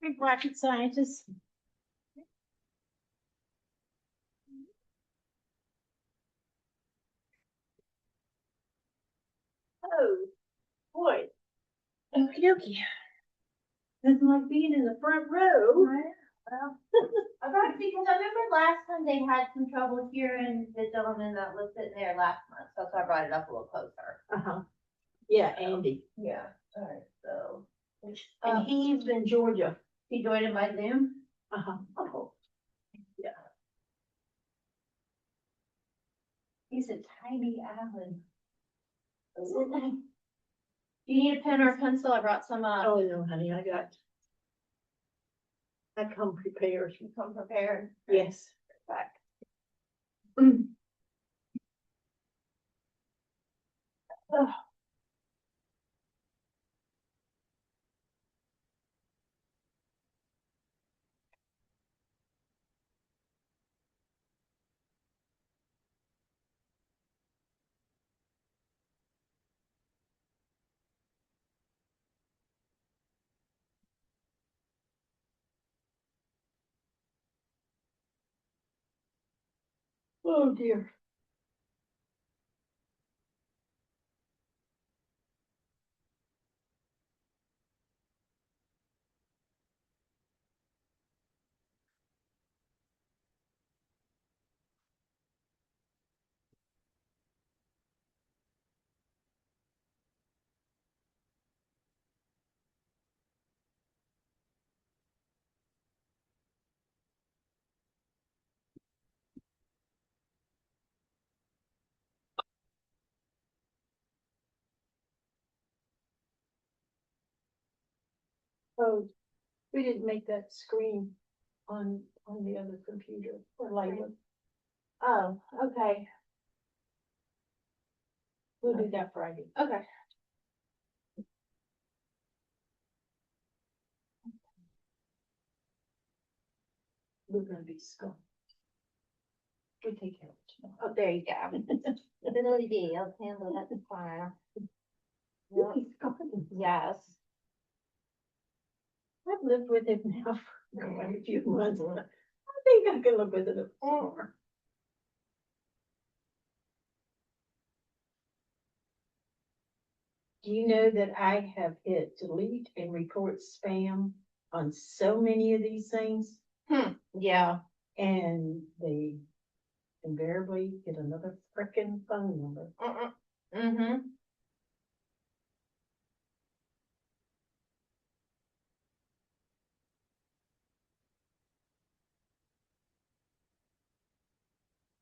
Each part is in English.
Big rocket scientist. Oh, boy. Okie dokie. Nothing like being in the front row. Well, I brought because I remember last time they had some trouble hearing the gentleman that was sitting there last month, so I brought it up a little closer. Uh-huh. Yeah, Andy. Yeah, alright, so. And he's in Georgia. He joined in by Zoom? Uh-huh. Oh. Yeah. He's a tiny island. Isn't he? Do you need a pen or a pencil? I brought some up. Oh, no, honey, I come prepared. You come prepared. Yes. Back. Oh. Oh, dear. Oh, we didn't make that screen on the other computer or later. Oh, okay, We'll do that Friday. okay. We're gonna be skunked. We take care of it tomorrow. Oh, there you go. Ability D, I'll handle that fire. Yep. Yes. I've lived with him now for quite a few months. I think I can live with it more. Do you know that I have hit delete and report spam on so many of these things? Yeah. And they invariably get another frickin' phone number. Mm-hmm.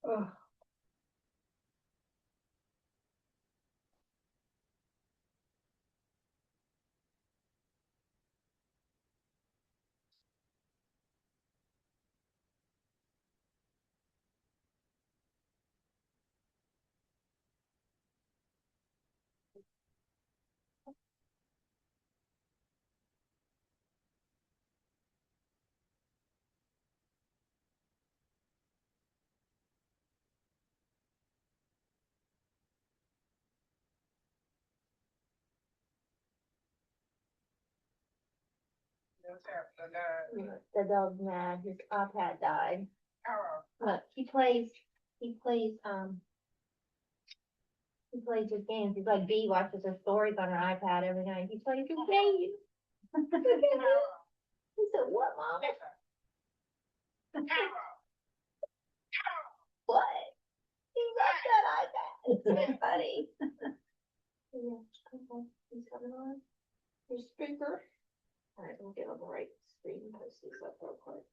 Oh. The dog's mad, his iPad died. Look, he plays his games. He's like B watches her stories on her iPad every night. He plays his games. He said, what, Mom? What? He loves that iPad. It's so funny. Yeah, okay. He's coming on. Your speaker. All right, we'll get on the right screen and post these up real quick.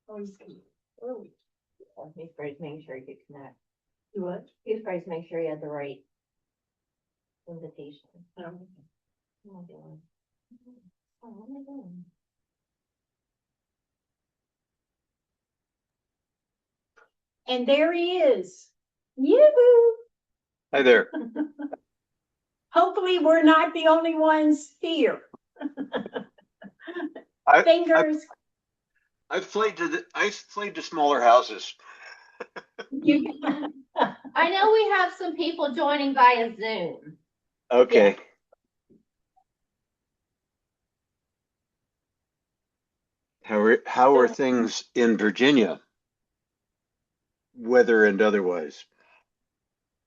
Oh, he's early. He's probably making sure he could connect. You what? He was probably making sure he had the right invitation. Oh. What am I doing? Oh, what am I doing? And there he is. Yoo-hoo! Hi there. Hopefully, we're not the only ones here. I- Fingers. I've played to smaller houses. You- I know we have some people joining via Zoom. Okay. How are things in Virginia, weather and otherwise?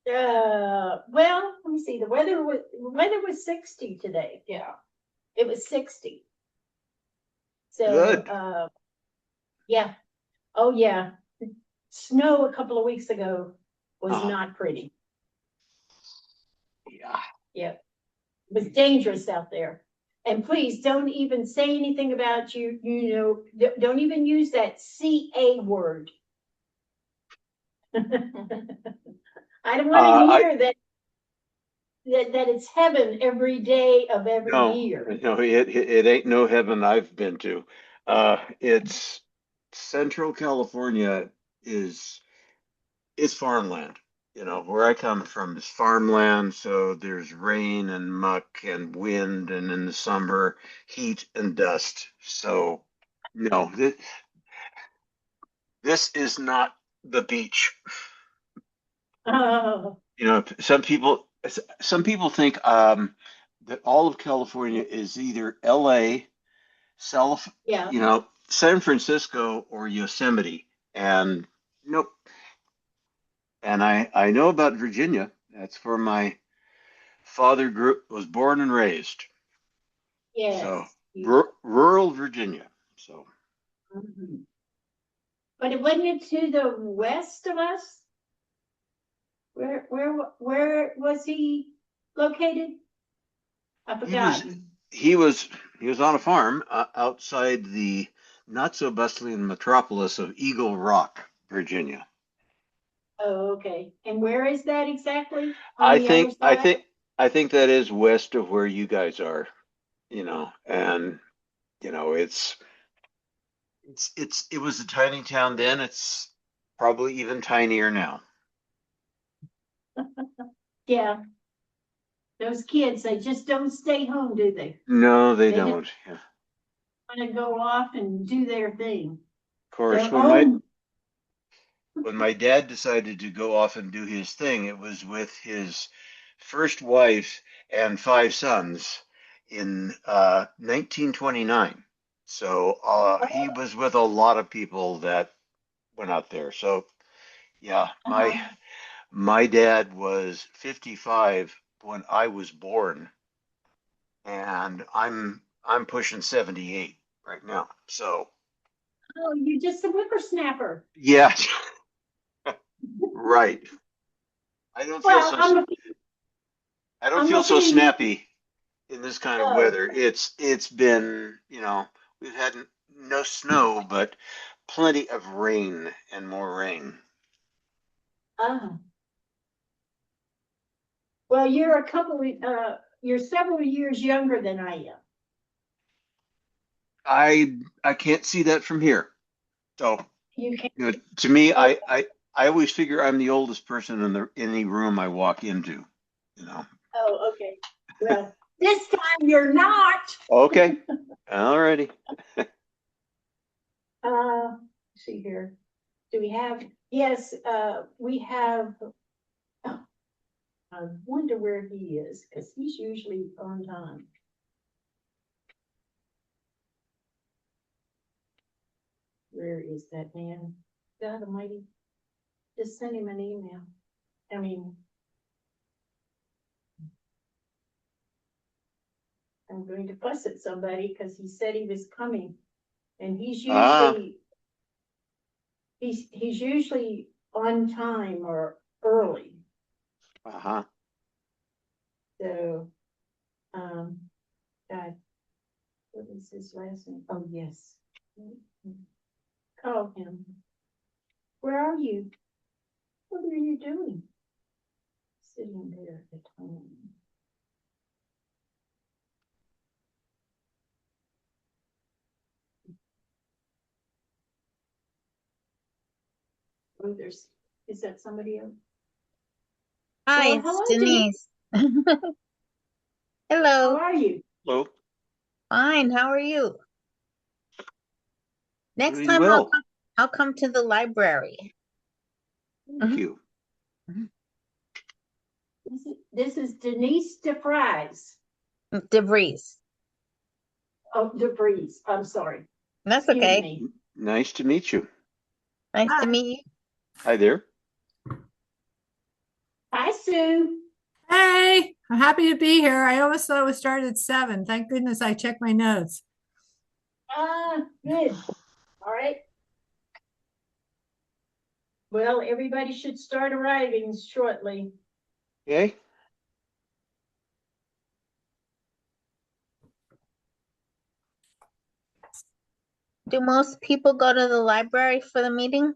Well, let me see. The weather was 60 today. Yeah. It was 60. So, Good. Yeah. Oh, yeah. Snow a couple of weeks ago was Oh. not pretty. Yeah. Yeah. It was dangerous out there. And please don't even say anything about don't even use that CA word. I don't want to I hear that it's heaven every day of every year. no, it ain't no heaven I've been to. It's Central California is farmland. You know, where I come from is farmland, so there's rain and muck and wind, and in the summer, heat and dust. So, no, this is not the beach. Oh, You know, some people think that all of California is either LA, yeah. San Francisco or Yosemite. And nope. And I know about Virginia. That's where my father was born and raised. So Yes. rural Virginia. So Mhm. But it wasn't to the west of us? Where was he located? I he was forgot. he was he was on a farm outside the not so bustling metropolis of Eagle Rock, Virginia. Oh, okay. And where is that exactly? On I the other think I side? think I think that is west of where you guys are, and it was a tiny town then. It's probably even tinier now. Yeah. Those kids, they just don't stay home, do they? No, they They just don't. Yeah. Of want to go off and do their thing. course, Their own. when my dad decided to go off and do his thing, it was with his first wife and five sons in 1929. So he was with a lot of people that went out there. So yeah, Uh-huh. my dad was 55 when I was born, and I'm pushing 78 right now. So Oh, you're just a whippersnapper. yeah, right. I don't feel Well, so I don't I'm feel so looking at you. snappy in this kind of Oh, weather. It's been, we've had no snow, but plenty of rain and more rain. uh, well, you're several years younger than I am. I can't see that from here. So, You can, to me, oh, I always figure I'm the oldest person in any room I walk into, you know. oh, okay. Well, this time you're not. Okay. Alrighty. Let's see here. Do we have, yes, we have, oh, I wonder where he is, because he's usually on time. Where is that man? God Almighty, just send him an email. I mean, I'm going to fuss at somebody because he said he was coming, and Ah, he's usually on time or early. uh-huh. So, God, what is his last name? Oh, yes. Call him. Where are you? What are you doing? Sitting there at home. Oh, is that somebody else? Hi, Well, it's hello, Denise. Denise. How Hello. are you? Hello. Fine. How are you? Next Doing time well. I'll come to the library. Thank Mhm. you. This is Denise DeFries. DeVries. Oh, DeVries, I'm sorry. That's Excuse okay. me. Nice to meet you. Nice Hi. to meet you. Hi there. Hi, Sue. Hey, I'm happy to be here. I always thought it was started at 7. Thank goodness I checked my notes. Good. All right. Well, everybody should start arriving shortly. Okay. Do most people go to the library for the meeting?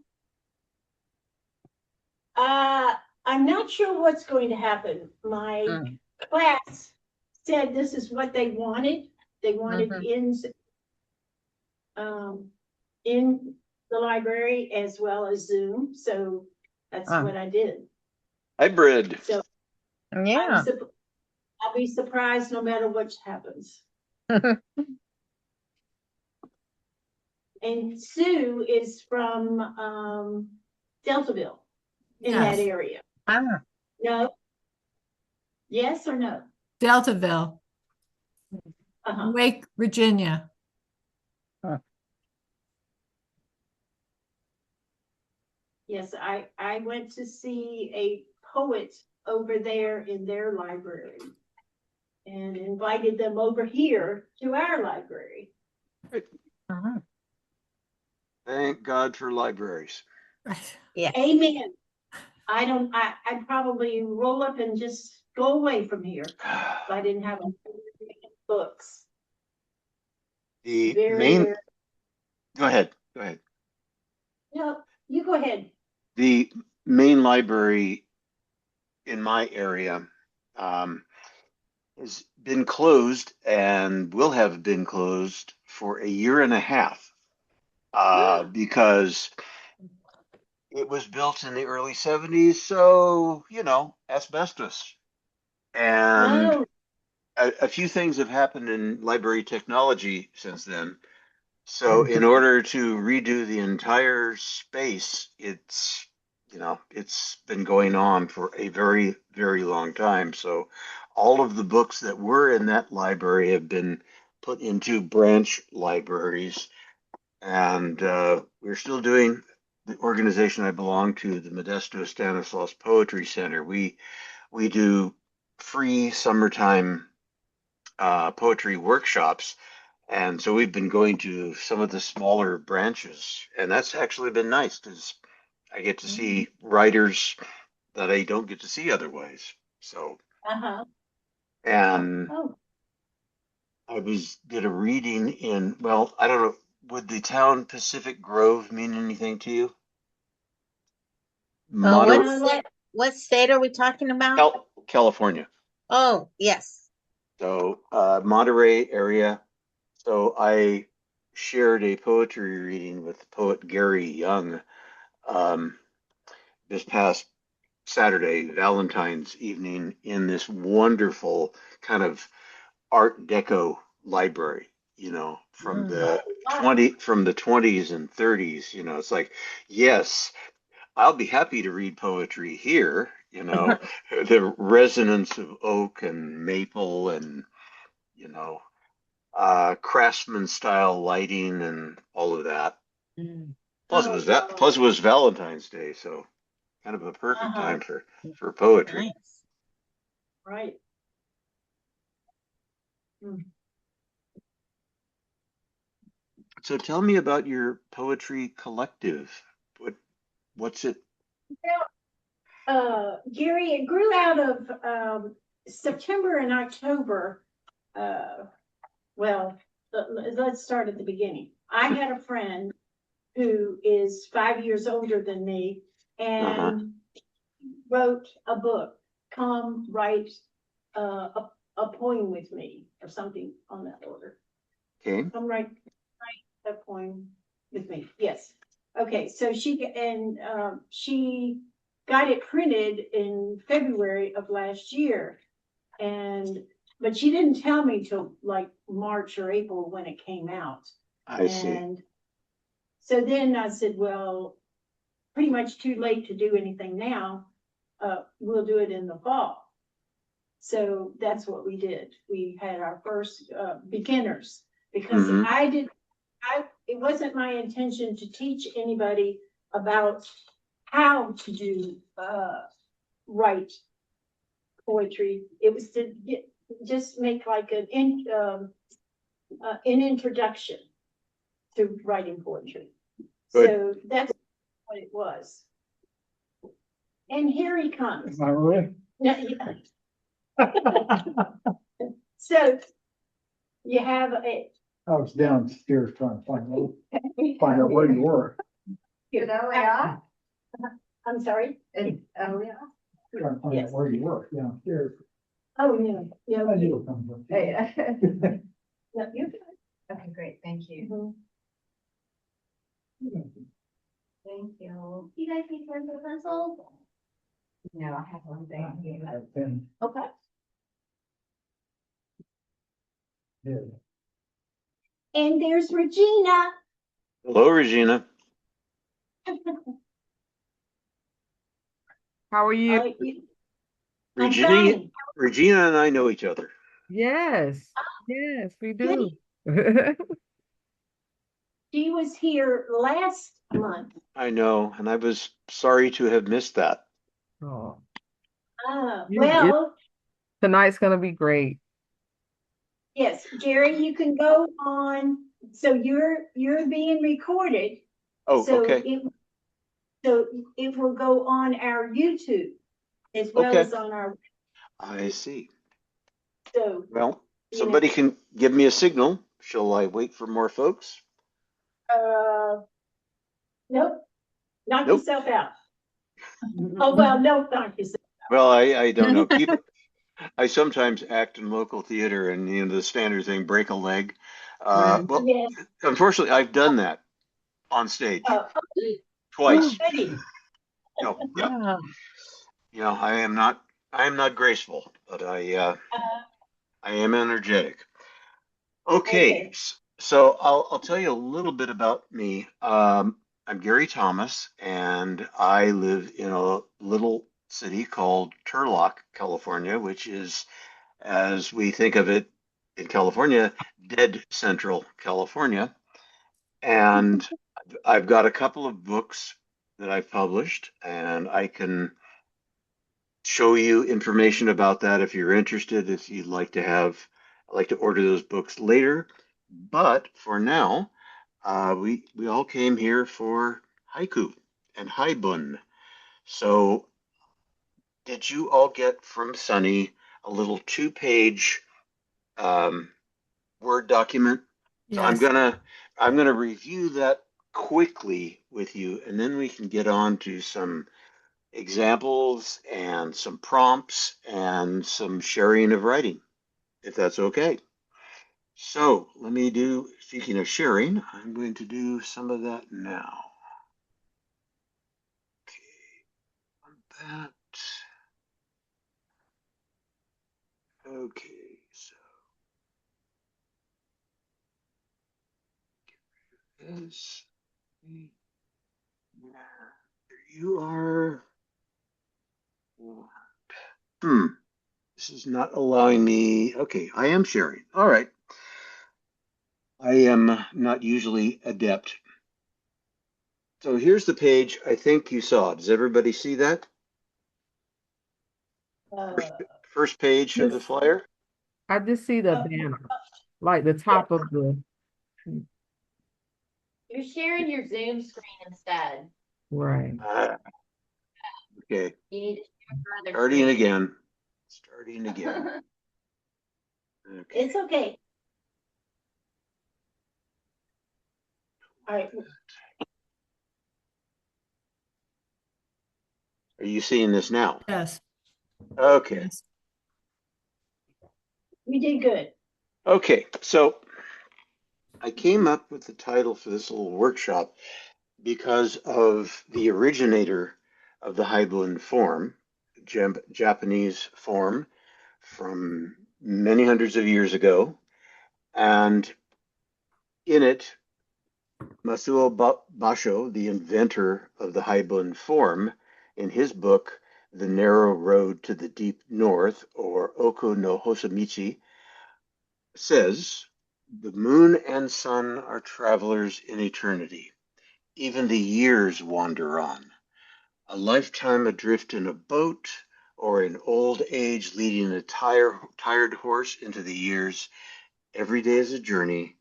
I'm not sure what's going to happen. My Mm. class said this is what they wanted. They wanted Mhm. in the library as well as Zoom. So that's what I did. Hybrid. So Yeah. I'll be surprised no matter what happens. And Sue is from Deltaville in that Yes, area. Ah. No? Yes or no? Deltaville, Uh-huh. Wake, Virginia. Yes, I went to see a poet over there in their library and invited them over here to our library. Uh-huh. Thank God for libraries. Yeah. Amen. I'd probably roll up and just go away from here if I didn't have books. The Very, main, very, go ahead. Go ahead. no, you go ahead. The main library in my area has been closed and will have been closed for a year and a half because it was built in the early 70s. So, asbestos. And Oh, a few things have happened in library technology since then. So in order to redo the entire space, it's been going on for a very, very long time. So all of the books that were in that library have been put into branch libraries. And we're still doing the organization I belong to, the Modesto Stanislaus Poetry Center. We do free summertime poetry workshops, and so we've been going to some of the smaller branches, and that's actually been nice because I get to see writers that I don't get to see otherwise. So, uh-huh. and Oh, I did a reading in, well, I don't know, would the town Pacific Grove mean anything to you? Moder What state are we talking about? California. Oh, yes. So, Monterey area. So I shared a poetry reading with poet Gary Young um, this past Saturday, Valentine's evening, in this wonderful kind of Art Deco library. From Mm. the 20s and 30s. It's like, yes, I'll be happy to read poetry here. The resonance of oak and maple and you know craftsman style lighting and all of that. Mm. oh, Plus it was Valentine's Day, so kind of a perfect uh-huh. time for poetry. Nice. Right. Mm. So tell me about your poetry collective. What's it? Gary, it grew out of September and October. Uh, well, let's start at the beginning. I had a friend who is 5 years older than me Uh-huh. and wrote a book, Come Write a Poem with Me, or something on that order. Okay. Come write a poem with me. Yes. Okay. So she got it printed in February of last year, but she didn't tell me till like March or April when it came out. I see. And so then I said, well, pretty much too late to do anything now. We'll do it in the fall. So that's what we did. We had our first beginners because Mhm. it wasn't my intention to teach anybody about how to do write poetry. It was to just make like an introduction to writing poetry. Good. So that's what it was. And here he comes. Am I really? No, yeah. So you have a. I was downstairs trying to find out where you were. I'm sorry? Trying to find Yes. out where you were downstairs. Oh, no, no, I knew it was coming. no, you're good. Okay, great, thank you. Mhm. Thank you. You guys need pens and pencils? No, I have one thing. And, Okay. yeah. And there's Regina. Hello, Regina. How are you? I'm Regina, fine. Regina and I know each other. Yes, yes, we do. She was here last month. I know, and I was sorry to have missed that. Oh, Well, tonight's gonna be great. yes, Jerry, you can go on. So you're being recorded. Oh, So okay. it will go on our YouTube as well Okay. as on our, I see. so, Well, you somebody can give me a signal. Shall I wait for more folks? nope, knock Nope. yourself out. Oh, well, no, knock yourself. Well, I don't know. People, I sometimes act in local theater, and the standard thing, break a leg. Well, Yes. unfortunately, I've done that on stage Oh, twice. goody. No, yeah, Wow. I am not graceful, but I am energetic. Okay, Okay. so I'll tell you a little bit about me. I'm Gary Thomas, and I live in a little city called Turlock, California, which is, as we think of it in California, dead central California. And I've got a couple of books that I've published, and I can show you information about that if you're interested, if you'd like to I'd like to order those books later. But for now, we all came here for haiku and haibun. So did you all get from Sunny a little two-page um, Word document? So Yes. I'm gonna review that quickly with you, and then we can get on to some examples and some prompts and some sharing of writing, if that's okay. So let me do, speaking of sharing, I'm going to do some of that now. Okay, on that. Okay, so this, there you are. This is not allowing me. Okay, I am sharing. All right. I am not usually adept. So here's the page I think you saw. Does everybody see that? First, Uh, first page of the Yes. flyer? I just see the uh, banner, like the top of the, You're sharing your Zoom screen instead. right. Okay, You need to share your other starting screen. again. Starting again. Okay. It's okay. All right. Are you seeing this now? Yes. Okay. Yes. You did good. Okay. So I came up with the title for this little workshop because of the originator of the Haibun form, Japanese form from many hundreds of years ago. And in it, Masuo Basho, the inventor of the Haibun form, in his book, The Narrow Road to the Deep North, or Oko no Hosamichi, says, "The moon and sun are travelers in eternity. Even the years wander on. A lifetime adrift in a boat, or in old age leading a tired horse into the years. Every day is a journey,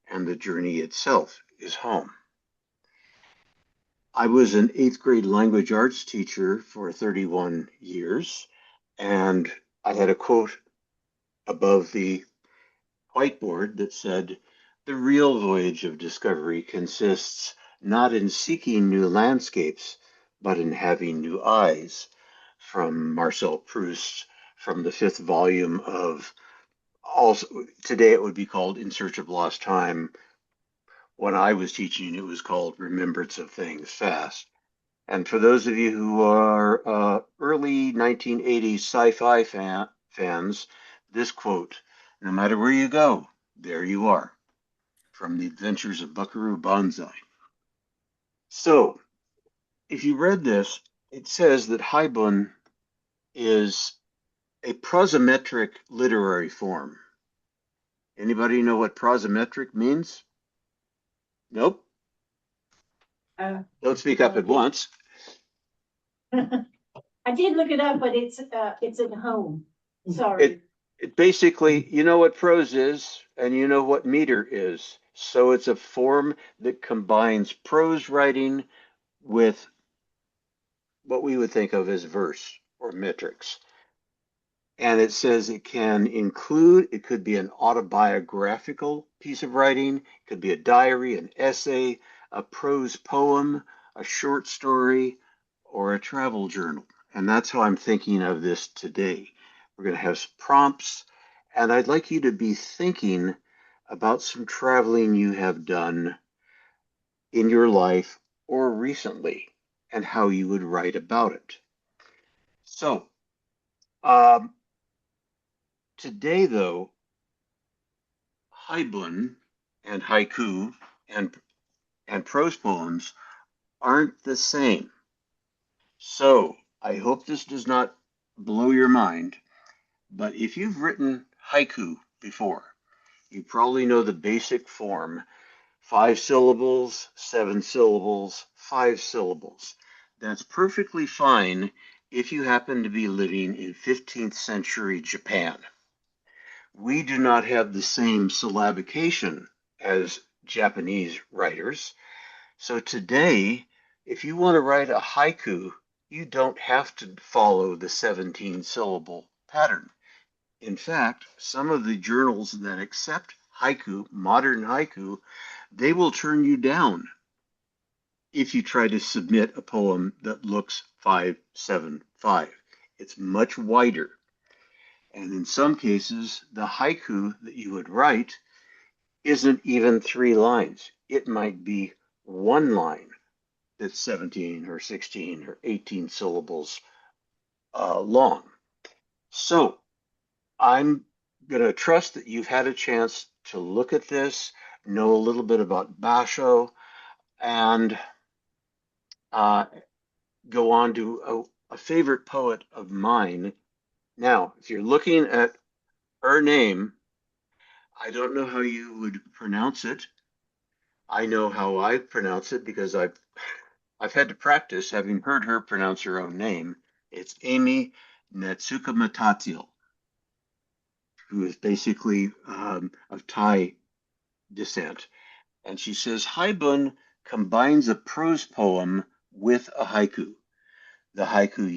and the journey itself is home." I was an eighth grade language arts teacher for 31 years, and I had a quote above the whiteboard that said, "The real voyage of discovery consists not in seeking new landscapes, but in having new eyes," from Marcel Proust, from the fifth volume of, also today it would be called In Search of Lost Time. When I was teaching, it was called Remembrance of Things Fast. And for those of you who are early 1980s sci-fi fans, this quote, "No matter where you go, there you are," from The Adventures of Buckaroo Banzai. So, if you read this, it says that Haibun is a prosometric literary form. Anybody know what prosometric means? Nope. Don't speak up at once. I did look it up, but it's at home. Sorry. It basically, you know what prose is, and you know what meter is. So it's a form that combines prose writing with what we would think of as verse or metrics. And it says it can include, it could be an autobiographical piece of writing, it could be a diary, an essay, a prose poem, a short story, or a travel journal. And that's how I'm thinking of this today. We're going to have some prompts, and I'd like you to be thinking about some traveling you have done in your life or recently and how you would write about it. So, um, today, though, Haibun and haiku and prose poems aren't the same. So I hope this does not blow your mind, but if you've written haiku before, you probably know the basic form: 5 syllables, 7 syllables, 5 syllables. That's perfectly fine if you happen to be living in 15th century Japan. We do not have the same syllabication as Japanese writers. So today, if you want to write a haiku, you don't have to follow the 17 syllable pattern. In fact, some of the journals that accept haiku, modern haiku, they will turn you down if you try to submit a poem that looks 575. It's much wider. And in some cases, the haiku that you would write isn't even 3 lines. It might be one line that's 17 or 16 or 18 syllables long. So I'm going to trust that you've had a chance to look at this, know a little bit about Basho, and uh, go on to a favorite poet of mine. Now, if you're looking at her name, I don't know how you would pronounce it. I know how I pronounce it because I've had to practice having heard her pronounce her own name. It's Amy Netsuka, who is basically of Thai descent. And she says Haibun combines a prose poem with a haiku. The haiku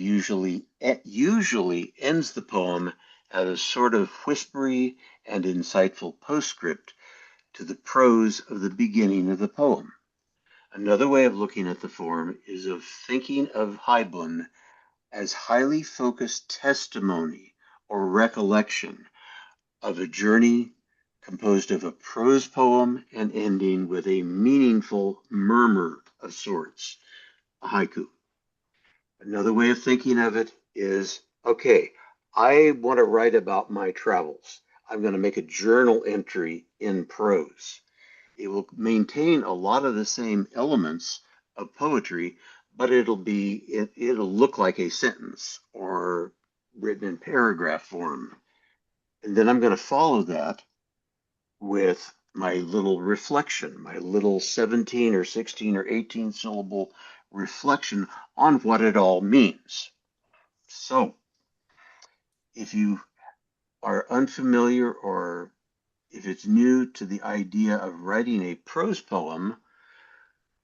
usually ends the poem at a sort of whispery and insightful postscript to the prose of the beginning of the poem. Another way of looking at the form is of thinking of Haibun as highly focused testimony or recollection of a journey composed of a prose poem and ending with a meaningful murmur of sorts, a haiku. Another way of thinking of it is, okay, I want to write about my travels. I'm going to make a journal entry in prose. It will maintain a lot of the same elements of poetry, but it'll look like a sentence or written in paragraph form And then I'm going to follow that with my little reflection, my little 17 or 16 or 18 syllable reflection on what it all means. So if you are unfamiliar or if it's new to the idea of writing a prose poem,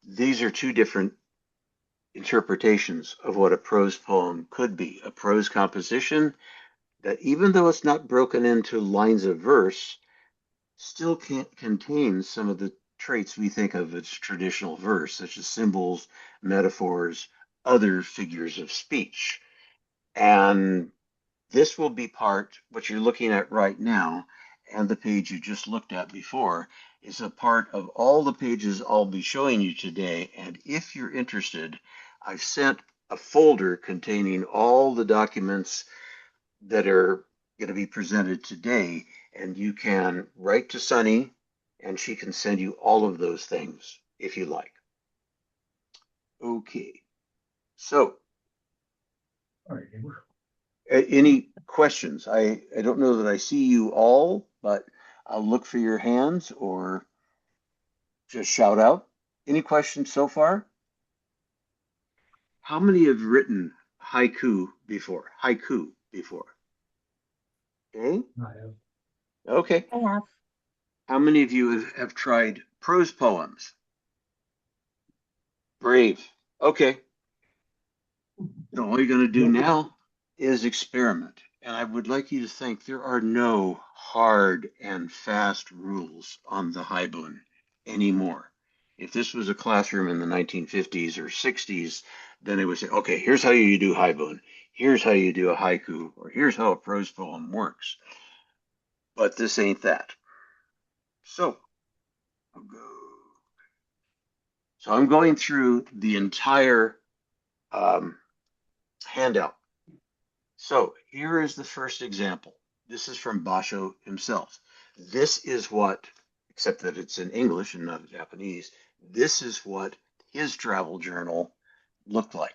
these are two different interpretations of what a prose poem could be. A prose composition that, even though it's not broken into lines of verse, still contains some of the traits we think of as traditional verse, such as symbols, metaphors, other figures of speech. And this will be part, what you're looking at right now, and the page you just looked at before, is a part of all the pages I'll be showing you today. And if you're interested, I've sent a folder containing all the documents that are going to be presented today, and you can write to Sunny, and she can send you all of those things if you like. Okay, so All right. any questions? I don't know that I see you all, but I'll look for your hands or just shout out. Any questions so far? How many have written haiku before? Haiku before? Okay. I have. Okay. I have. How many of you have tried prose poems? Brave. Okay. So all you're going to do now is experiment. And I would like you to think there are no hard and fast rules on the Haibun anymore. If this was a classroom in the 1950s or 60s, then they would say, okay, here's how you do Haibun. Here's how you do a haiku, or here's how a prose poem works. But this ain't that. So I'll go. So I'm going through the entire handout. So here is the first example. This is from Basho himself. This is what, except that it's in English and not Japanese, this is what his travel journal looked like.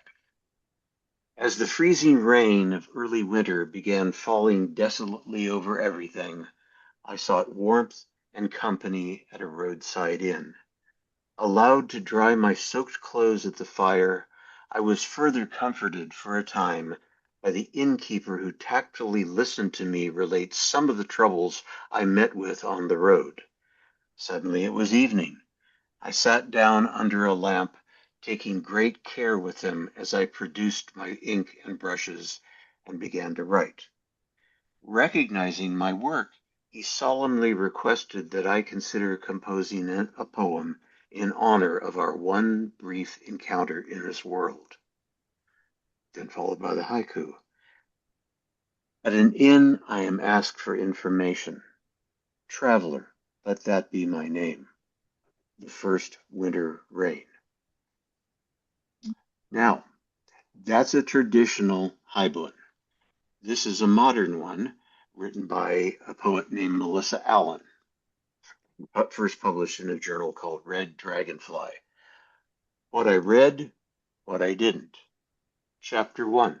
As the freezing rain of early winter began falling desolately over everything, I sought warmth and company at a roadside inn. Allowed to dry my soaked clothes at the fire, I was further comforted for a time by the innkeeper who tactfully listened to me relate some of the troubles I met with on the road. Suddenly it was evening. I sat down under a lamp, taking great care with him as I produced my ink and brushes and began to write. Recognizing my work, he solemnly requested that I consider composing a poem in honor of our one brief encounter in this world. Then followed by the haiku. At an inn, I am asked for information. Traveler, let that be my name. The first winter rain. Now, that's a traditional haibun. This is a modern one written by a poet named Melissa Allen, first published in a journal called Red Dragonfly. What I read, what I didn't. Chapter 1.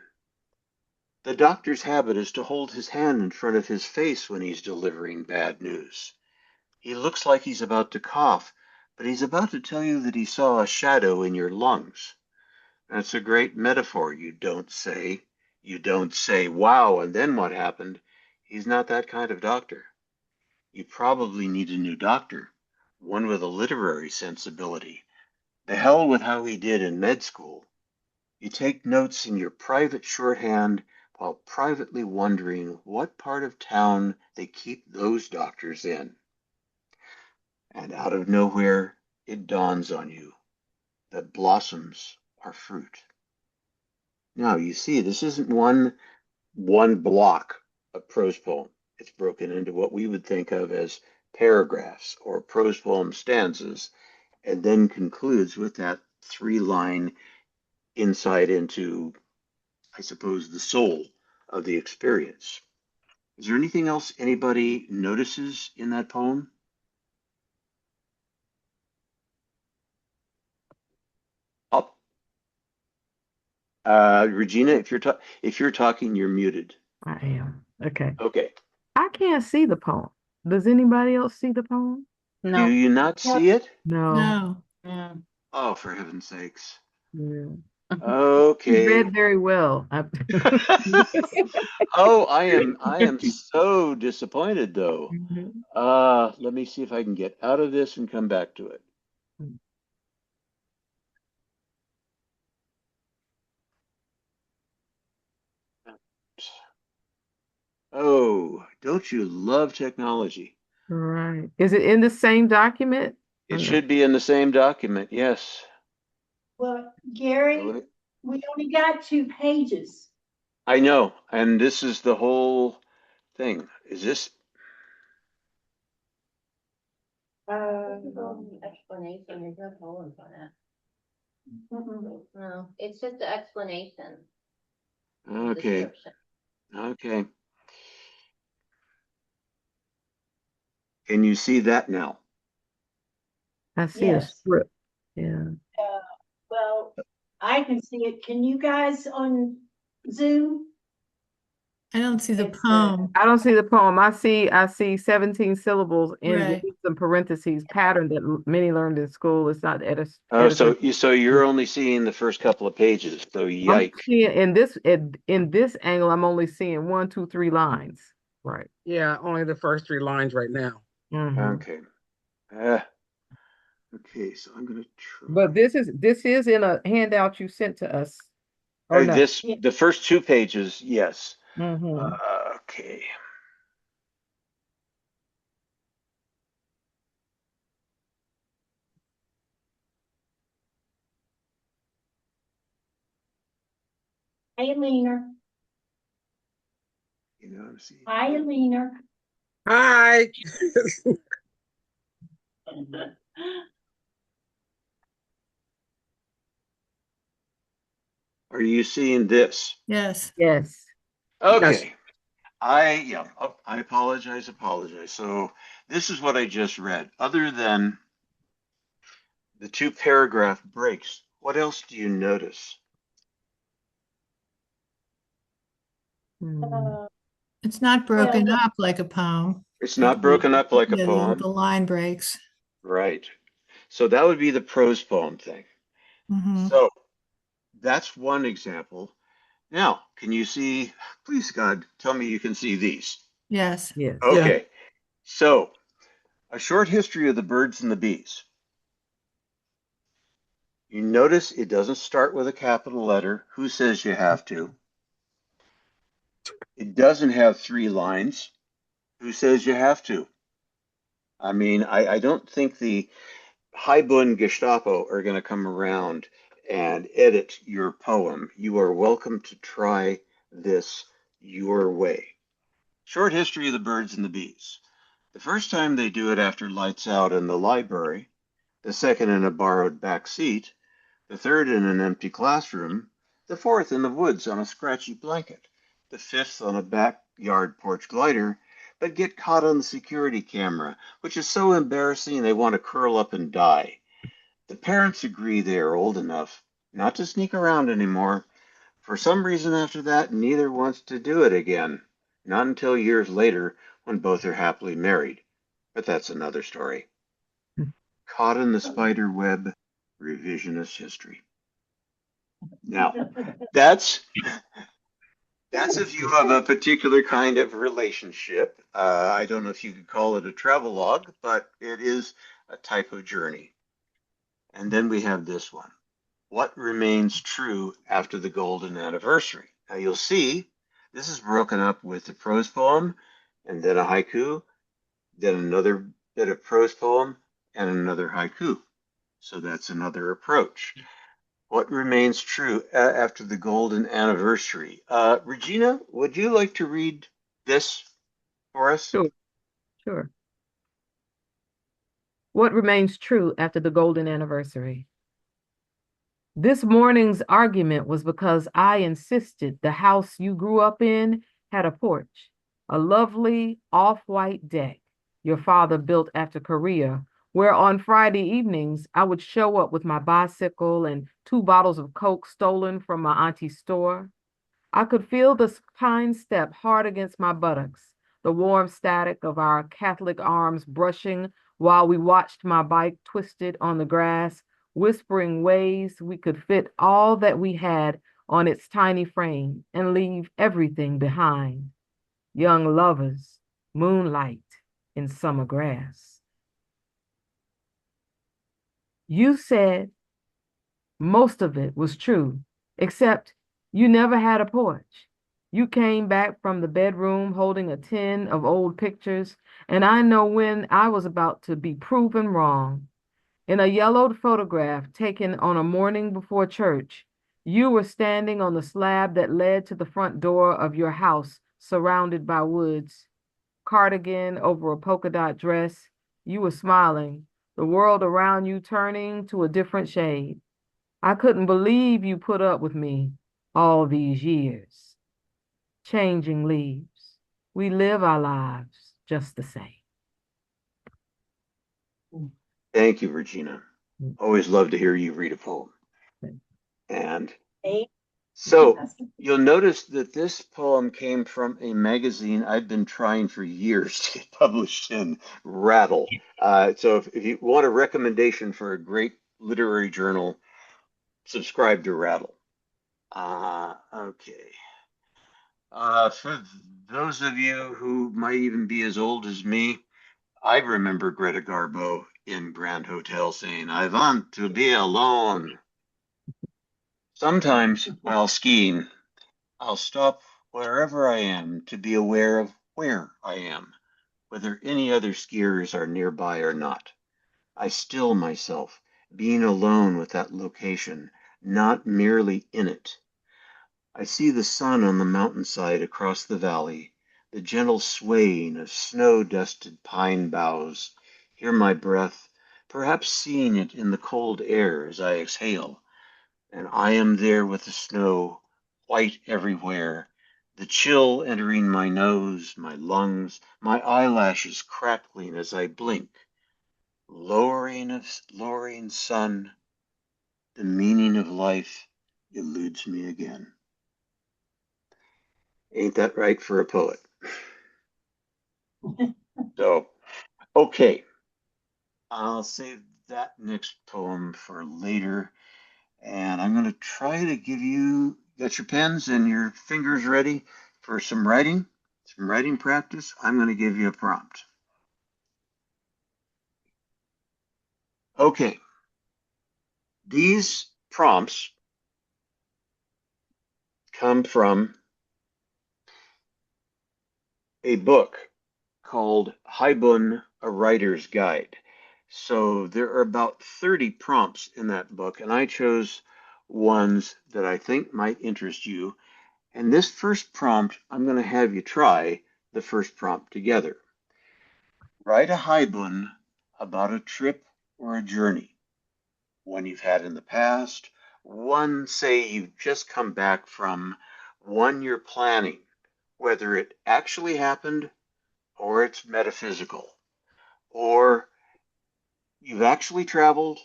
The doctor's habit is to hold his hand in front of his face when he's delivering bad news. He looks like he's about to cough, but he's about to tell you that he saw a shadow in your lungs. That's a great metaphor, you don't say. You don't say, wow, and then what happened? He's not that kind of doctor. You probably need a new doctor, one with a literary sensibility. The hell with how he did in med school. You take notes in your private shorthand while privately wondering what part of town they keep those doctors in. And out of nowhere, it dawns on you that blossoms are fruit. Now, you see, this isn't one block of prose poem. It's broken into what we would think of as paragraphs or prose poem stanzas, and then concludes with that three-line insight into, I suppose, the soul of the experience. Is there anything else anybody notices in that poem? Oh, Regina, if you're talking, you're muted. I am. Okay. Okay. I can't see the poem. Does anybody else see the poem? Do No. you not see it? No. No. Oh, for heaven's sakes. Yeah. You Okay. read very well. Oh, I am so disappointed though. Mhm. Let me see if I can get out of this and come back to it. Oh, don't you love technology? Right. Is it in the same document? Or It no? should be in the same document, yes. Well, Gary, Go ahead. we only got 2 pages. I know, and this is the whole thing. Is this? Explanation, there's no poems on that. Mm-mm. No, it's just the explanation, Okay, description. okay. Can you see that now? I see a Yes. strip. Yeah. Well, I can see it. Can you guys on Zoom? I don't see the It's, poem. I don't see the poem. I see 17 syllables in Right. with some parentheses, pattern that many learned in school. It's not Oh, editor. so you're only seeing the first couple of pages. So I'm yike. seeing in this angle, I'm only seeing 1, 2, 3 lines. Right. Yeah, only the first 3 lines right now. Mhm. Okay. Uh, okay, so I'm gonna But try. this is in a handout you sent to us, or no? This yeah. the first 2 pages, yes. Mm-hmm. Okay. Hi, Alina. You know, I'm seeing. Hi, Alina. Hi. Are you seeing this? Yes. Yes. Yes. Okay. I apologize. So this is what I just read. Other than the 2 paragraph breaks, what else do you notice? Mm. It's not Well, broken up like a poem. It's Like, not broken up like a yeah, the poem, line breaks. right? So that would be the prose poem thing. Hmm. So that's one example. Now, can you see, please God, tell me you can see these. Yes. Yes. Yeah. Okay. So a short history of the birds and the bees. You notice it doesn't start with a capital letter. Who says you have to? It doesn't have 3 lines. Who says you have to? I mean, I don't think the Haibun Gestapo are going to come around and edit your poem. You are welcome to try this your way. Short history of the birds and the bees. The first time they do it after lights out in the library, the second in a borrowed back seat, the third in an empty classroom, the fourth in the woods on a scratchy blanket, the fifth on a backyard porch glider, but get caught on the security camera, which is so embarrassing they want to curl up and die. The parents agree they are old enough not to sneak around anymore. For some reason after that, neither wants to do it again. Not until years later when both are happily married. But that's another story. Caught in the spider web, revisionist history. Now, that's if you have a particular kind of relationship. I don't know if you could call it a travelogue, but it is a type of journey. And then we have this one. What remains true after the golden anniversary? Now you'll see this is broken up with a prose poem and then a haiku, then another bit of prose poem and another haiku. So that's another approach. What remains true after the golden anniversary? Regina, would you like to read this for us? Sure. Sure. What remains true after the golden anniversary? This morning's argument was because I insisted the house you grew up in had a porch, a lovely off-white deck your father built after Korea, where on Friday evenings I would show up with my bicycle and 2 bottles of Coke stolen from my auntie's store. I could feel the pine step hard against my buttocks, the warm static of our Catholic arms brushing while we watched my bike twisted on the grass, whispering ways we could fit all that we had on its tiny frame and leave everything behind. Young lovers, moonlight in summer grass. You said most of it was true, except you never had a porch. You came back from the bedroom holding a tin of old pictures, and I know when I was about to be proven wrong. In a yellowed photograph taken on a morning before church, you were standing on the slab that led to the front door of your house, surrounded by woods. Cardigan over a polka dot dress, you were smiling, the world around you turning to a different shade. I couldn't believe you put up with me all these years. Changing leaves. We live our lives just the same. Thank you, Regina. Always love to hear you read a poem. And so you'll notice that this poem came from a magazine I've been trying for years to get published in, Rattle. So if you want a recommendation for a great literary journal, subscribe to Rattle. Okay. For those of you who might even be as old as me, I remember Greta Garbo in Grand Hotel saying, "I want to be alone." Sometimes while skiing, I'll stop wherever I am to be aware of where I am, whether any other skiers are nearby or not. I still myself, being alone with that location, not merely in it. I see the sun on the mountainside across the valley, the gentle swaying of snow-dusted pine boughs, hear my breath, perhaps seeing it in the cold air as I exhale, and I am there with the snow, white everywhere, the chill entering my nose, my lungs, my eyelashes crackling as I blink. Lowering sun, the meaning of life eludes me again. Ain't that right for a poet? So, okay, I'll save that next poem for later. And I'm going to try to give you, got your pens and your fingers ready for some writing practice. I'm going to give you a prompt. Okay, these prompts come from a book called Haibun, a Writer's Guide. So there are about 30 prompts in that book, and I chose ones that I think might interest you. And this first prompt, I'm going to have you try the first prompt together. Write a haibun about a trip or a journey, one you've had in the past, one, say, you've just come back from, one you're planning, whether it actually happened or it's metaphysical, or you've actually traveled,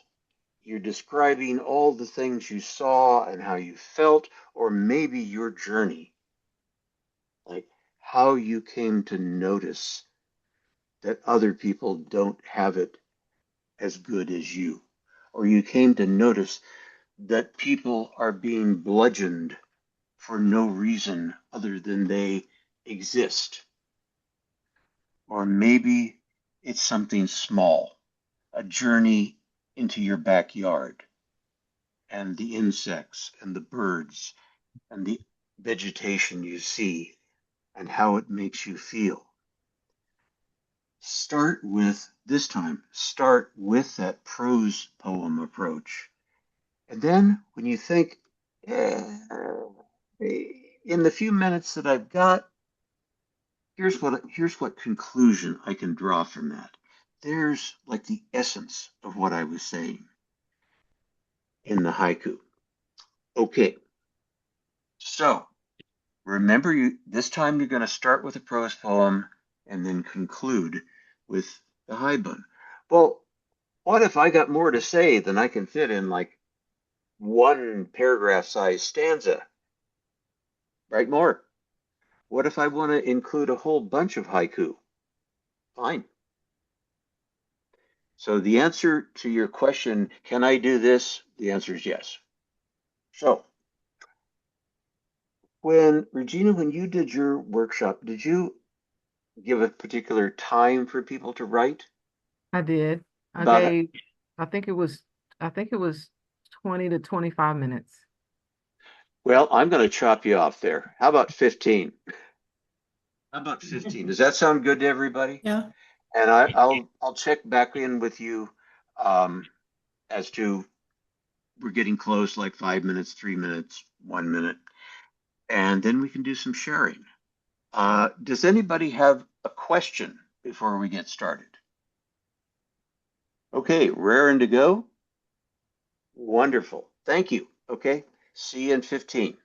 you're describing all the things you saw and how you felt, or maybe your journey, like how you came to notice that other people don't have it as good as you, or you came to notice that people are being bludgeoned for no reason other than they exist. Or maybe it's something small, a journey into your backyard and the insects and the birds and the vegetation you see and how it makes you feel. This time, start with that prose poem approach. And then when you think, eh, in the few minutes that I've got, here's what conclusion I can draw from that. There's like the essence of what I was saying in the haiku. Okay, so remember, this time you're going to start with a prose poem and then conclude with the haibun. Well, what if I got more to say than I can fit in like one paragraph size stanza? Write more. What if I want to include a whole bunch of haiku? Fine. So the answer to your question, can I do this? The answer is yes. So when you did your workshop, did you give a particular time for people to write? I did. I About, gave, I think it was, I think it was 20 to 25 minutes. well, I'm going to chop you off there. How about 15? How about 15? Does that sound good to everybody? Yeah. And I'll check back in with you um, as to we're getting close, like 5 minutes, 3 minutes, 1 minute, and then we can do some sharing. Does anybody have a question before we get started? Okay, raring to go. Wonderful. Thank you. Okay, see you in 15.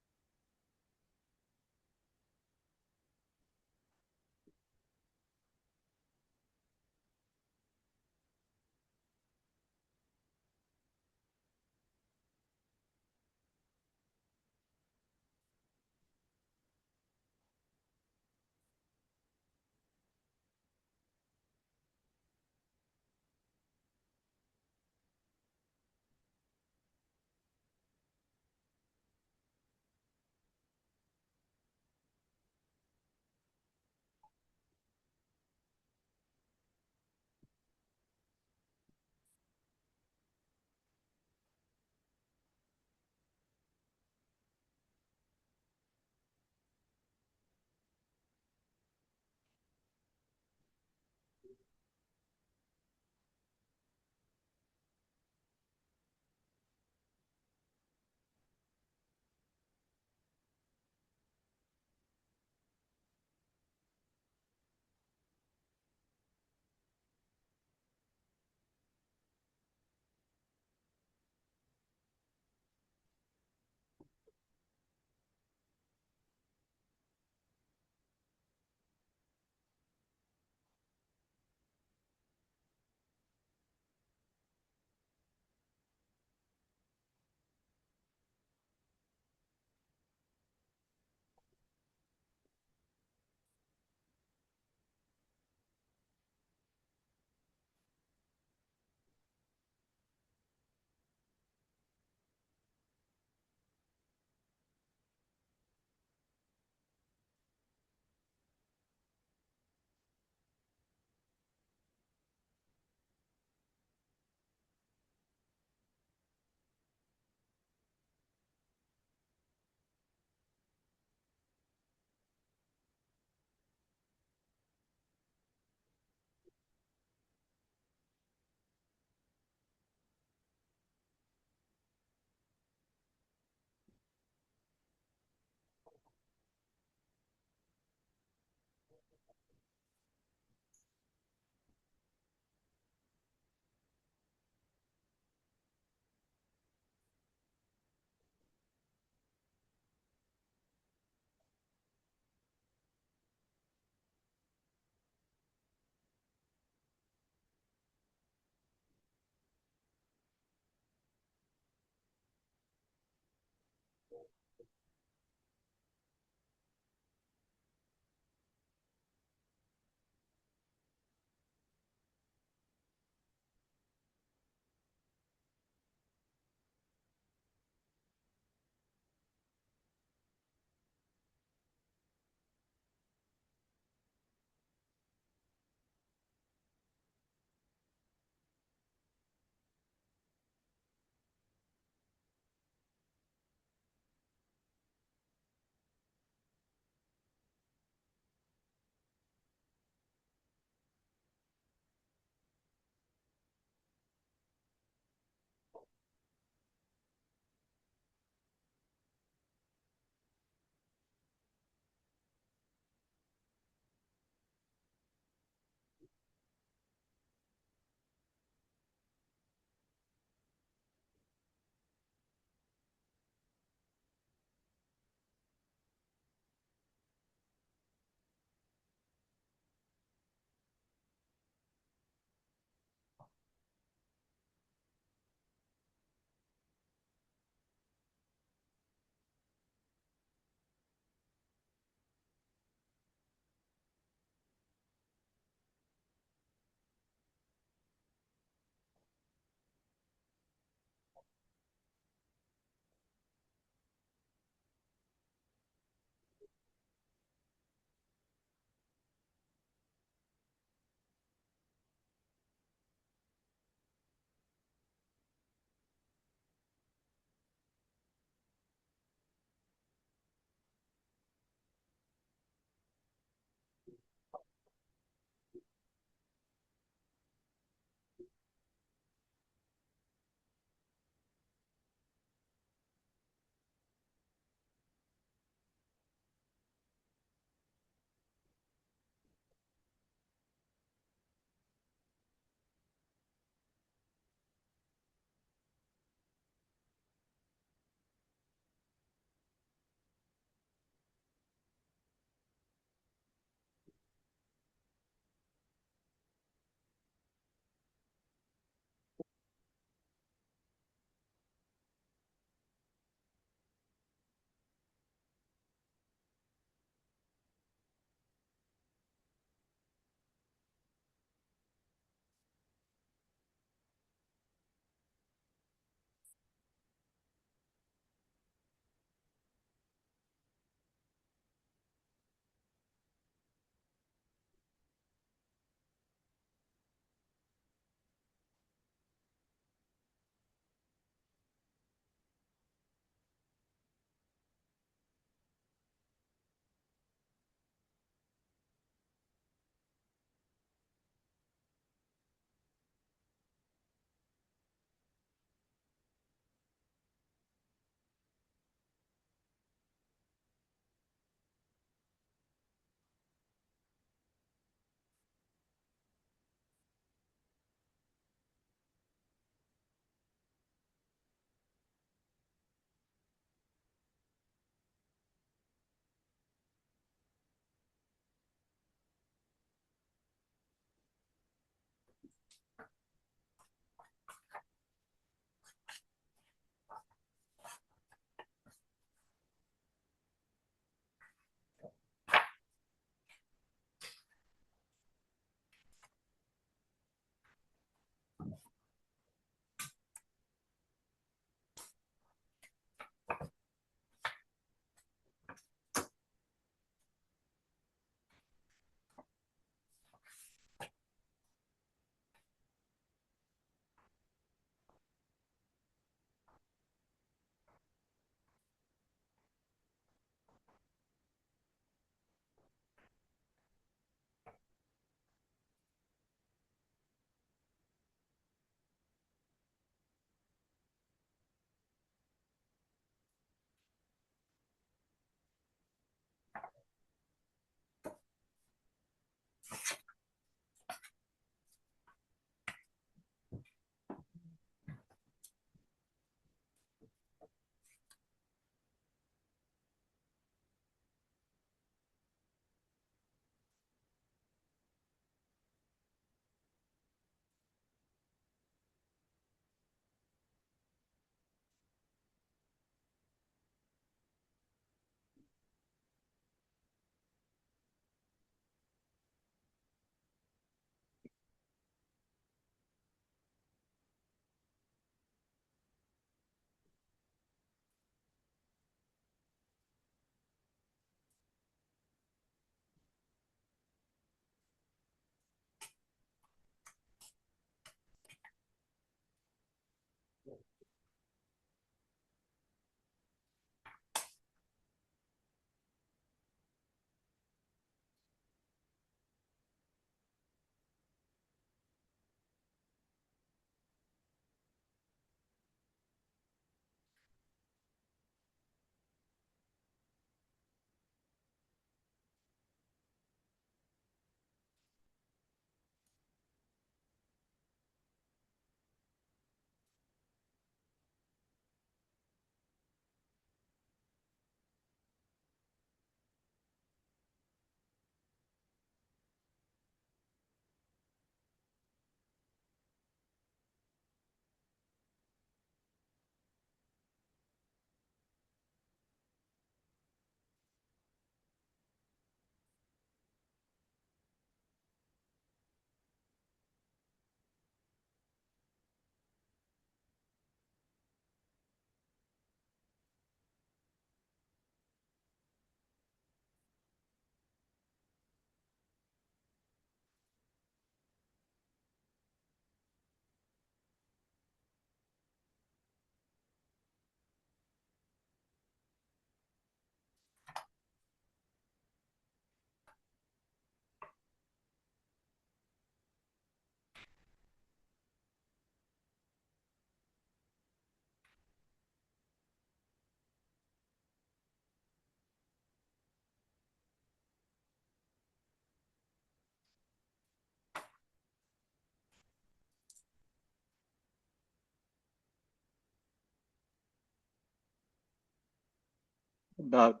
About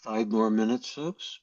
5 more minutes, folks.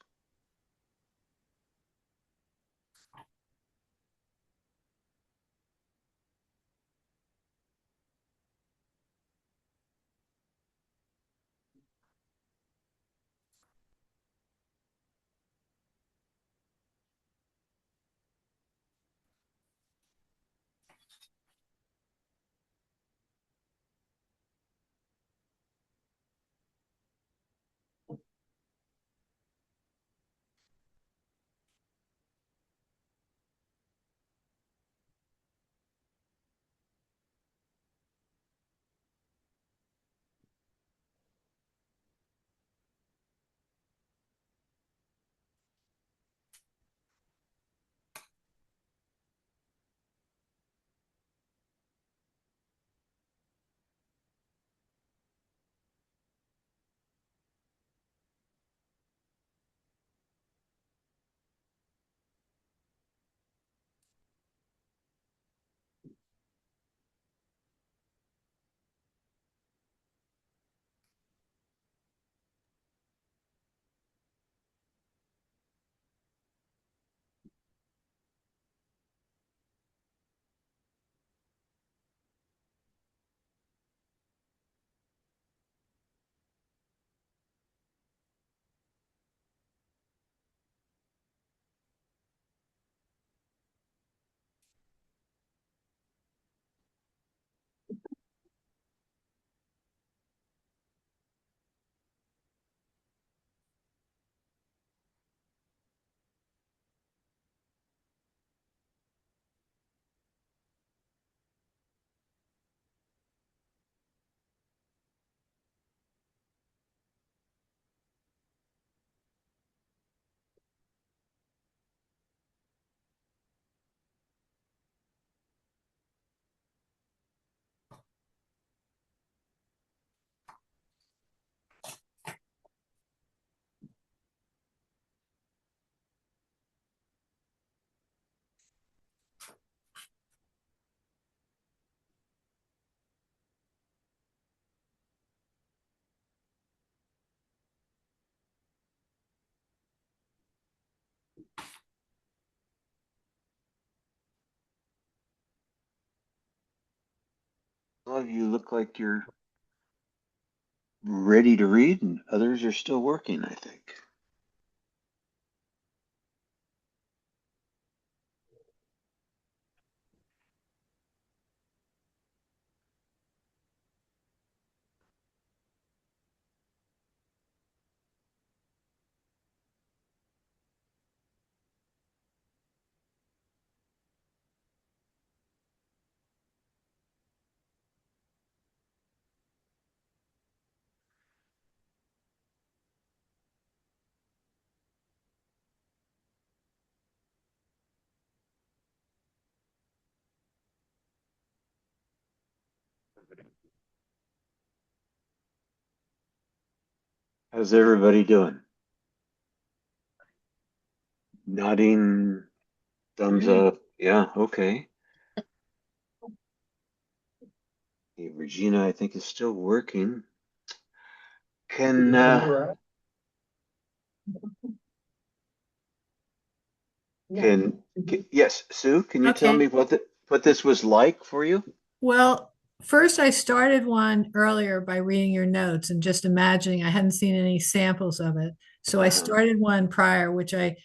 Some of you look like you're ready to read, and others are still working, I think. How's everybody doing? Nodding, thumbs up. Yeah, okay. Hey, Regina, I think is still working. Can yes, Sue, can you tell me Okay. what this was like for you? Well, first I started one earlier by reading your notes and just imagining I hadn't seen any samples of it. So I Uh-huh. started one prior, which I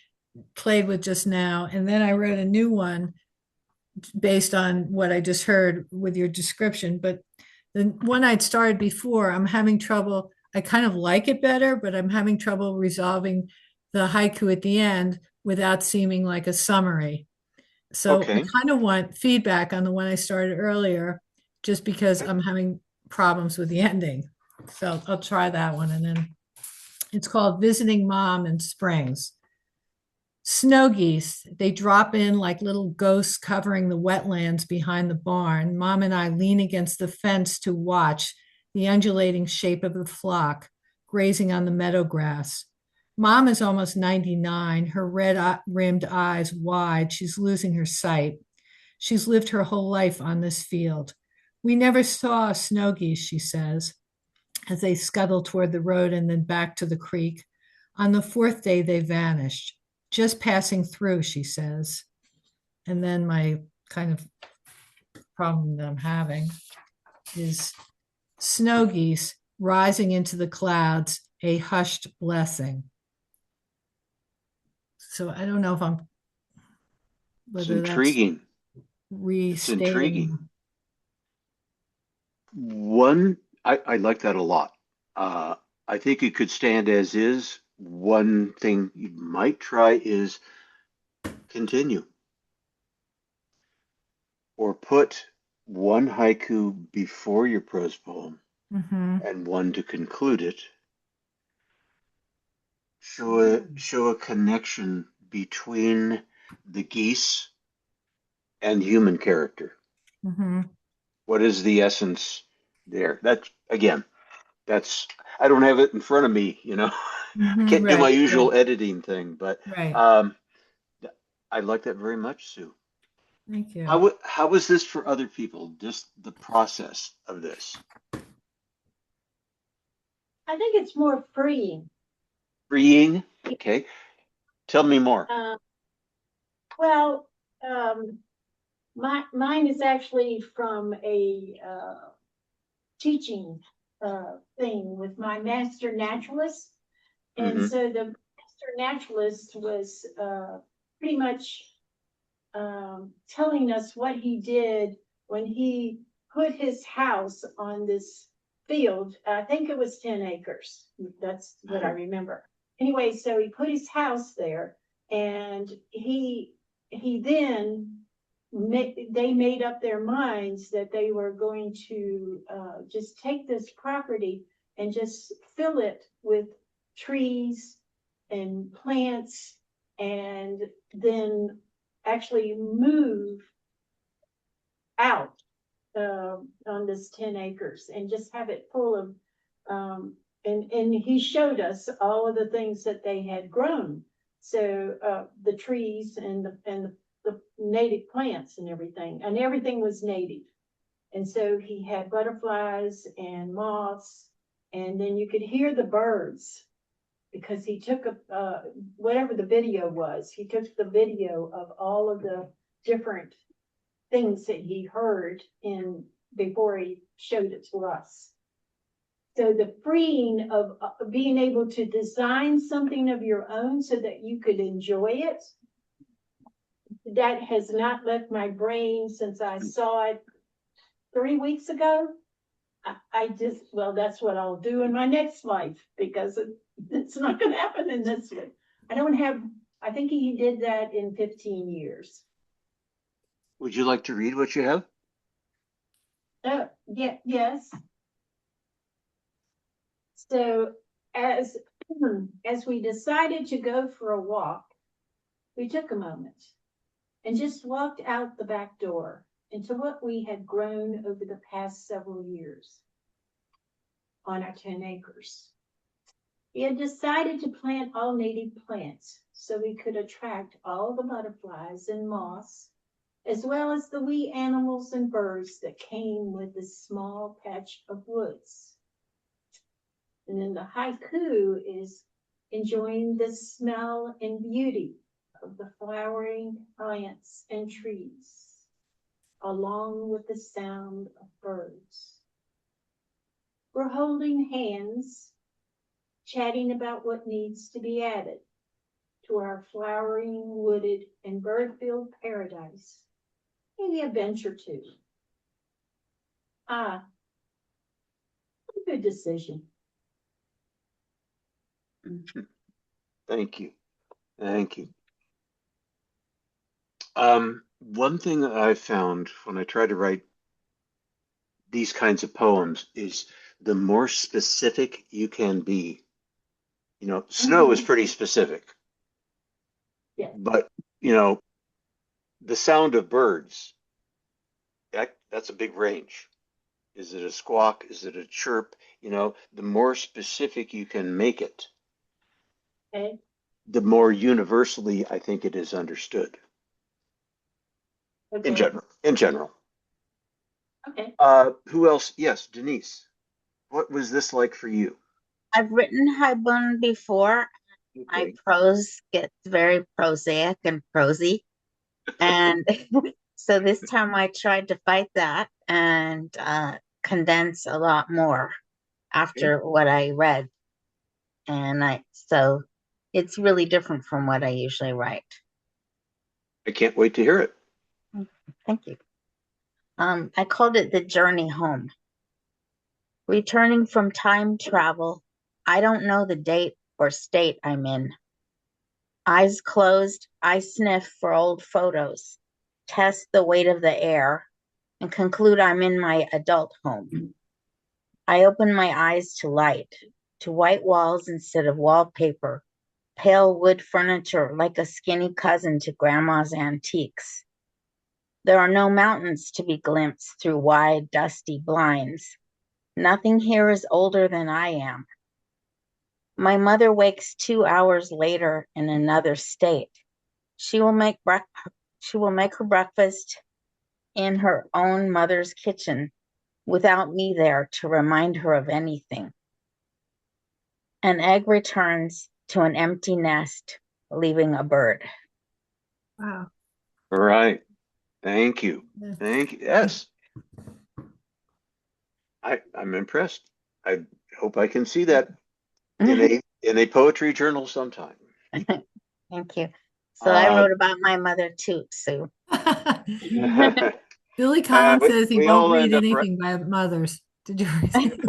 played with just now, and then I wrote a new one based on what I just heard with your description. But the one I'd started before, I'm having trouble. I kind of like it better, but I'm having trouble resolving the haiku at the end without seeming like a summary. So I Okay. kind of want feedback on the one I started earlier, just because I'm having problems with the ending. So I'll try that one. And then it's called Visiting Mom in Springs. Snow geese, they drop in like little ghosts covering the wetlands behind the barn. Mom and I lean against the fence to watch the undulating shape of the flock grazing on the meadow grass. Mom is almost 99, her red rimmed eyes wide. She's losing her sight. She's lived her whole life on this field. We never saw snow geese, she says. as they scuttle toward the road and then back to the creek. On the fourth day, they vanished, just passing through, she says. And then my kind of problem that I'm having is snow geese rising into the clouds, a hushed blessing. So I don't know if I'm, It's whether that's intriguing. It's restating. intriguing. One, I like that a lot. I think it could stand as is. One thing you might try is continue or put one haiku before your prose poem Mhm, and one to conclude it. Show a connection between the geese and human character. mhm, What is the essence there? That's again, that's I don't have it in front of me, I mhm. can't do my Right, usual right, editing thing, but right. um, I like that very much, Sue. Thank you. How was this for other people? Just the process of this. I think it's more freeing. Freeing? Okay. Tell me more. Uh, well, mine is actually from a teaching thing with my master naturalist. And Hmm. so the master naturalist was pretty much telling us what he did when he put his house on this field. I think it was 10 acres. That's what I remember. Anyway, so he put his house there, and he then they made up their minds that they were going to just take this property and just fill it with trees and plants, and then actually move out on this 10 acres and just have it full of and he showed us all of the things that they had grown. So the trees and the native plants and everything was native. And so he had butterflies and moths, and then you could hear the birds because he took whatever the video was, he took the video of all of the different things that he heard in before he showed it to us. So the freeing of being able to design something of your own so that you could enjoy it, that has not left my brain since I saw it 3 weeks ago. I just, well, that's what I'll do in my next life because it's not going to happen in this one. I think he did that in 15 years. Would you like to read what you have? Yeah, yes. So as we decided to go for a walk, we took a moment and just walked out the back door into what we had grown over the past several years on our 10 acres. We had decided to plant all native plants so we could attract all the butterflies and moths, as well as the wee animals and birds that came with this small patch of woods. And then the haiku is enjoying the smell and beauty of the flowering plants and trees, along with the sound of birds. We're holding hands, chatting about what needs to be added to our flowering, wooded, and bird-filled paradise. Maybe a bench or two. Ah, a good decision. Thank you. Thank you. One thing that I found when I try to write these kinds of poems is the more specific you can be. Snow is pretty specific, Yeah. but the sound of birds, that's a big range. Is it a squawk? Is it a chirp? The more specific you can make it, Okay. the more universally I think it is understood in Okay. general. In general. Okay. Who else? Yes, Denise. what was this like for you? I've written Haibun before. My Okay. prose gets very prosaic and prosy. And so this time I tried to fight that and condense a lot more after what I read. And so it's really different from what I usually write. I can't wait to hear it. Thank you. I called it The Journey Home. Returning from time travel, I don't know the date or state I'm in. Eyes closed, I sniff for old photos, test the weight of the air, and conclude I'm in my adult home. I open my eyes to light, to white walls instead of wallpaper, pale wood furniture like a skinny cousin to grandma's antiques. There are no mountains to be glimpsed through wide, dusty blinds. Nothing here is older than I am. My mother wakes 2 hours later in another state. She will make her breakfast in her own mother's kitchen without me there to remind her of anything. An egg returns to an empty nest, leaving a bird. Wow. All right. Thank you. Yeah. Thank you. Yes. I'm impressed. I hope I can see that in a poetry journal sometime. Thank you. So I Uh, wrote about my mother too, Sue. Billy Collins says he we won't all read end up anything by mothers. Did you read?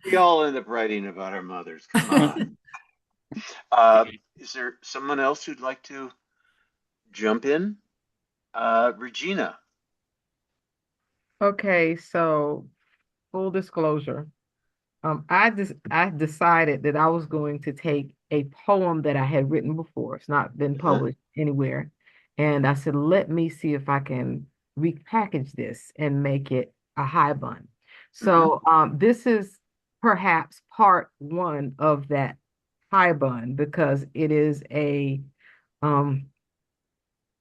we all end up writing about our mothers. Come on. Is there someone else who'd like to jump in? Regina. Okay, so full disclosure. I decided that I was going to take a poem that I had written before. It's not been Uh-huh. published anywhere. And I said, let me see if I can repackage this and make it a high bun. So this is perhaps part one of that high bun because it is um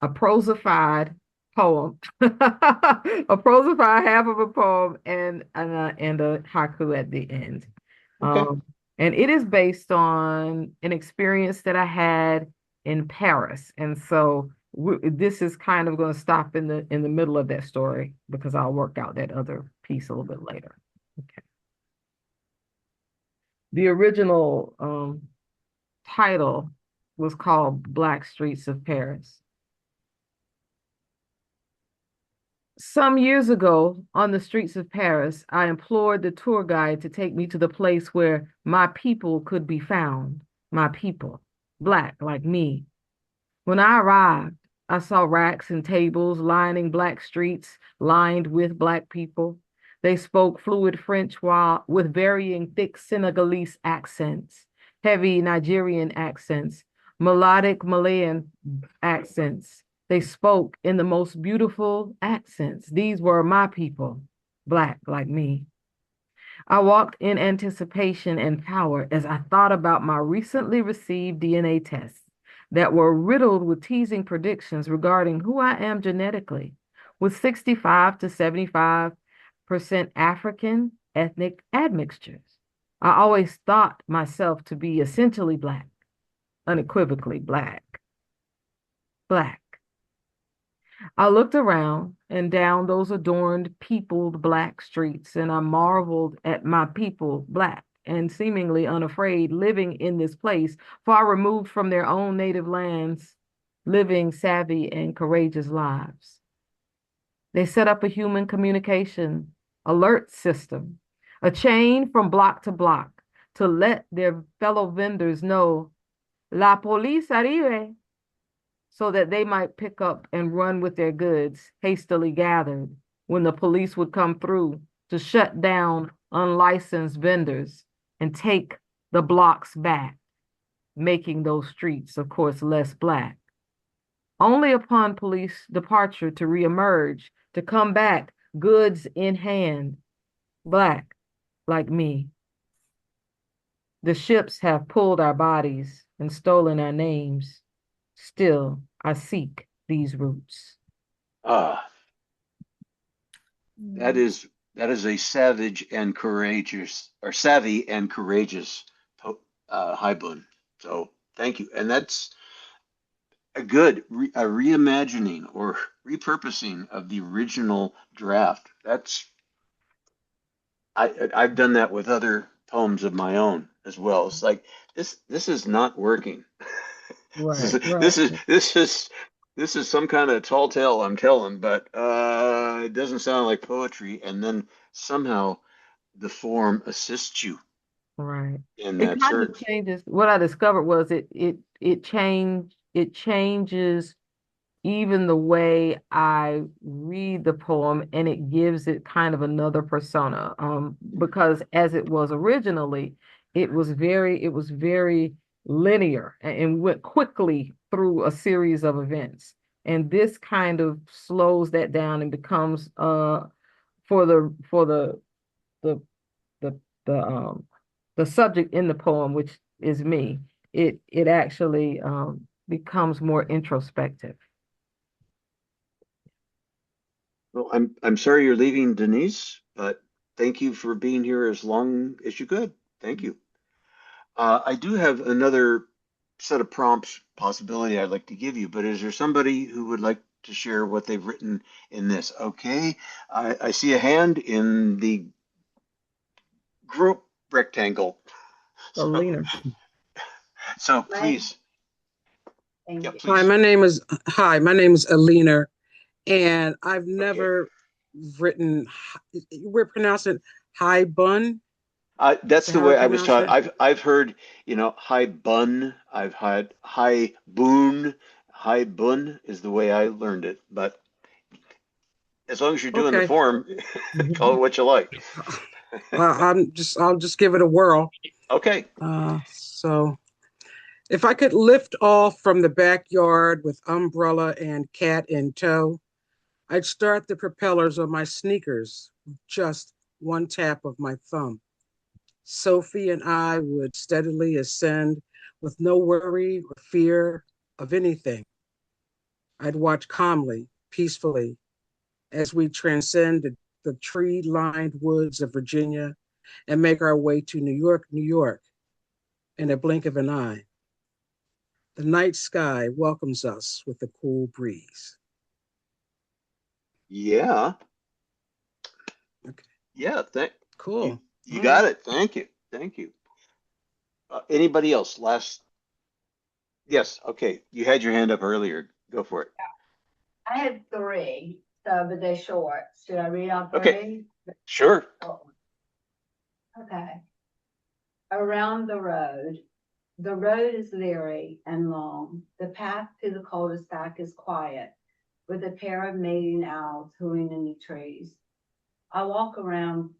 a prosified poem, a prosified half of a poem, and a haiku at the end. Okay. And it is based on an experience that I had in Paris, and so this is kind of going to stop in the middle of that story because I'll work out that other piece a little bit later. Okay. The original title was called Black Streets of Paris. Some years ago, on the streets of Paris, I implored the tour guide to take me to the place where my people could be found. My people, Black like me. When I arrived, I saw racks and tables lining Black streets lined with Black people. They spoke fluid French while with varying thick Senegalese accents, heavy Nigerian accents, melodic Malayan accents. They spoke in the most beautiful accents. These were my people, Black like me. I walked in anticipation and power as I thought about my recently received DNA tests that were riddled with teasing predictions regarding who I am genetically, with 65 to 75% African ethnic admixtures. I always thought myself to be essentially Black, unequivocally Black. Black. I looked around and down those adorned, peopled Black streets, and I marveled at my people, Black and seemingly unafraid, living in this place, far removed from their own native lands, living savvy and courageous lives. They set up a human communication alert system, a chain from block to block, to let their fellow vendors know, La police arrive, so that they might pick up and run with their goods hastily gathered when the police would come through to shut down unlicensed vendors and take the blocks back, making those streets, of course, less Black. Only upon police departure to reemerge, to come back, goods in hand, Black like me. The ships have pulled our bodies and stolen our names. Still, I seek these roots. That is That is a savage and courageous, or savvy and courageous Haibun. So thank you. And that's a reimagining or repurposing of the original draft. I've done that with other poems of my own as well. It's like this is not working. This Right, is right. this is this is this is some kind of tall tale I'm telling, but it doesn't sound like poetry. And then somehow the form assists you Right. in It that kind of search. changes. What I discovered was it changes even the way I read the poem, and it gives it kind of another persona. Because as it was originally, it was very linear and went quickly through a series of events. And this kind of slows that down and becomes for the the the the subject in the poem, which is me, it actually becomes more introspective. Well, I'm sorry you're leaving, Denise, but thank you for being here as long as you could. Thank you. I do have another set of prompts possibility I'd like to give you, but is there somebody who would like to share what they've written in this? Okay, I see a hand in the group rectangle. So, Alina. so Right. please, Thank yeah, you. please. My name is Alina, and I've Okay. never written. We're pronouncing high bun. Is That's that the how we way I was pronounce taught. it? I've heard, high bun. I've had high boon. High bun is the way I learned it. But as long as you're doing the Okay. form, call it what you like. I'll just give it a whirl. Okay. So if I could lift off from the backyard with umbrella and cat in tow, I'd start the propellers on my sneakers with just one tap of my thumb. Sophie and I would steadily ascend with no worry or fear of anything. I'd watch calmly, peacefully, as we transcend the tree lined woods of Virginia and make our way to New York, New York, in a blink of an eye. The night sky welcomes us with a cool breeze. Yeah. Okay, Yeah. You. cool. You All right. got it. Thank you. Thank you. Anybody else? Yes. Okay. You had your hand up earlier. Go for it. I have three, so but they're short. Should I read all Okay. three? Sure. Oh, okay. Around the road. The road is leery and long. The path to the cul-de-sac is quiet, with a pair of mating owls hooting in the trees. I walk around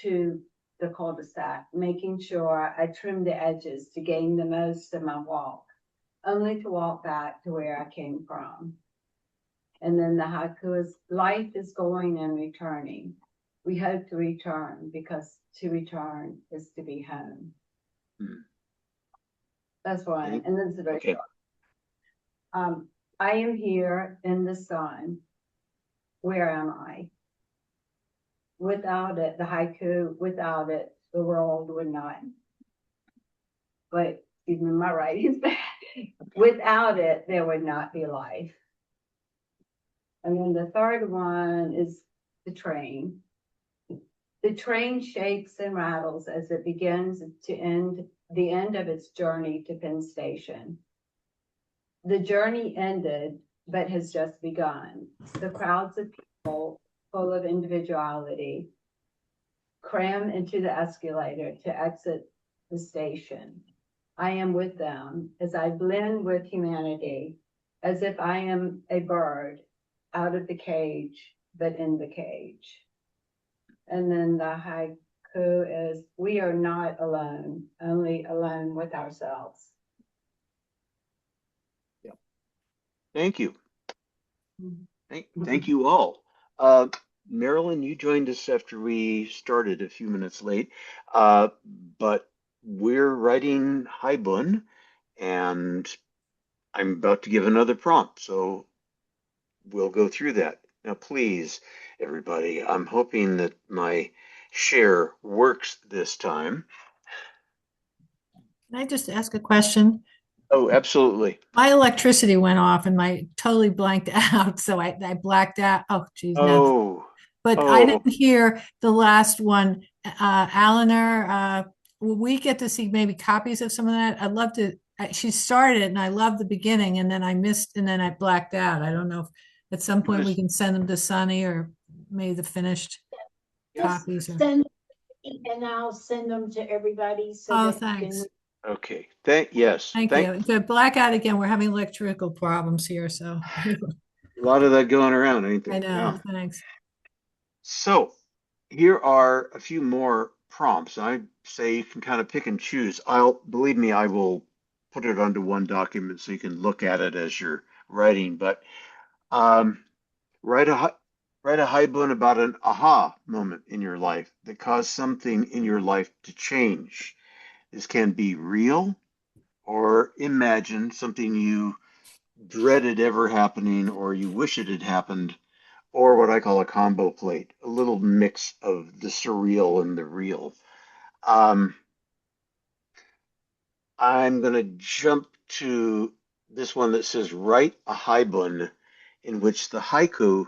to the cul-de-sac, making sure I trim the edges to gain the most of my walk, only to walk back to where I came from. And then the haiku is life is going and returning. We hope to return because to return is to be home. Hmm. That's one. Thank- And then it's very Okay. short. I am here in the sun. Where am I? Without it, the haiku, without it, the world would not. But excuse me, my writing's bad. Without it, there would not be life. And then the third one is the train. The train shakes and rattles as it begins to the end of its journey to Penn Station. The journey ended, but has just begun. The crowds of people, full of individuality, cram into the escalator to exit the station. I am with them as I blend with humanity, as if I am a bird out of the cage, but in the cage. And then the haiku is, we are not alone, only alone with ourselves. Yeah. Thank you. Mhm. Thank you all. Uh, Marilyn, you joined us after we started a few minutes late, uh, but we're writing Haibun, and I'm about to give another prompt, so we'll go through that. Now, please, everybody, I'm hoping that my share works this time. Can I just ask a question? Oh, absolutely. My electricity went off and my totally blanked out. So I blacked out. Oh, geez, now. Oh, But I oh, didn't hear the last one. Eleanor, will we get to see maybe copies of some of that? I'd love to. She started it and I loved the beginning and then I missed and then I blacked out. I don't know if at some point we can send them to Sunny or maybe the finished Just copies or. send, and I'll send them to everybody so Oh, that you can. thanks. okay. Yes. Thank you. The blackout again. We're having electrical problems here, so A lot of that going around, ain't there? I Yeah. know. Thanks. So here are a few more prompts. I say you can kind of pick and choose. Believe me, I will put it onto one document so you can look at it as you're writing. But um, write a write a haibun about an aha moment in your life that caused something in your life to change. This can be real or imagined, something you dreaded ever happening or you wish it had happened, or what I call a combo plate, a little mix of the surreal and the real. Um, I'm going to jump to this one that says write a haibun in which the haiku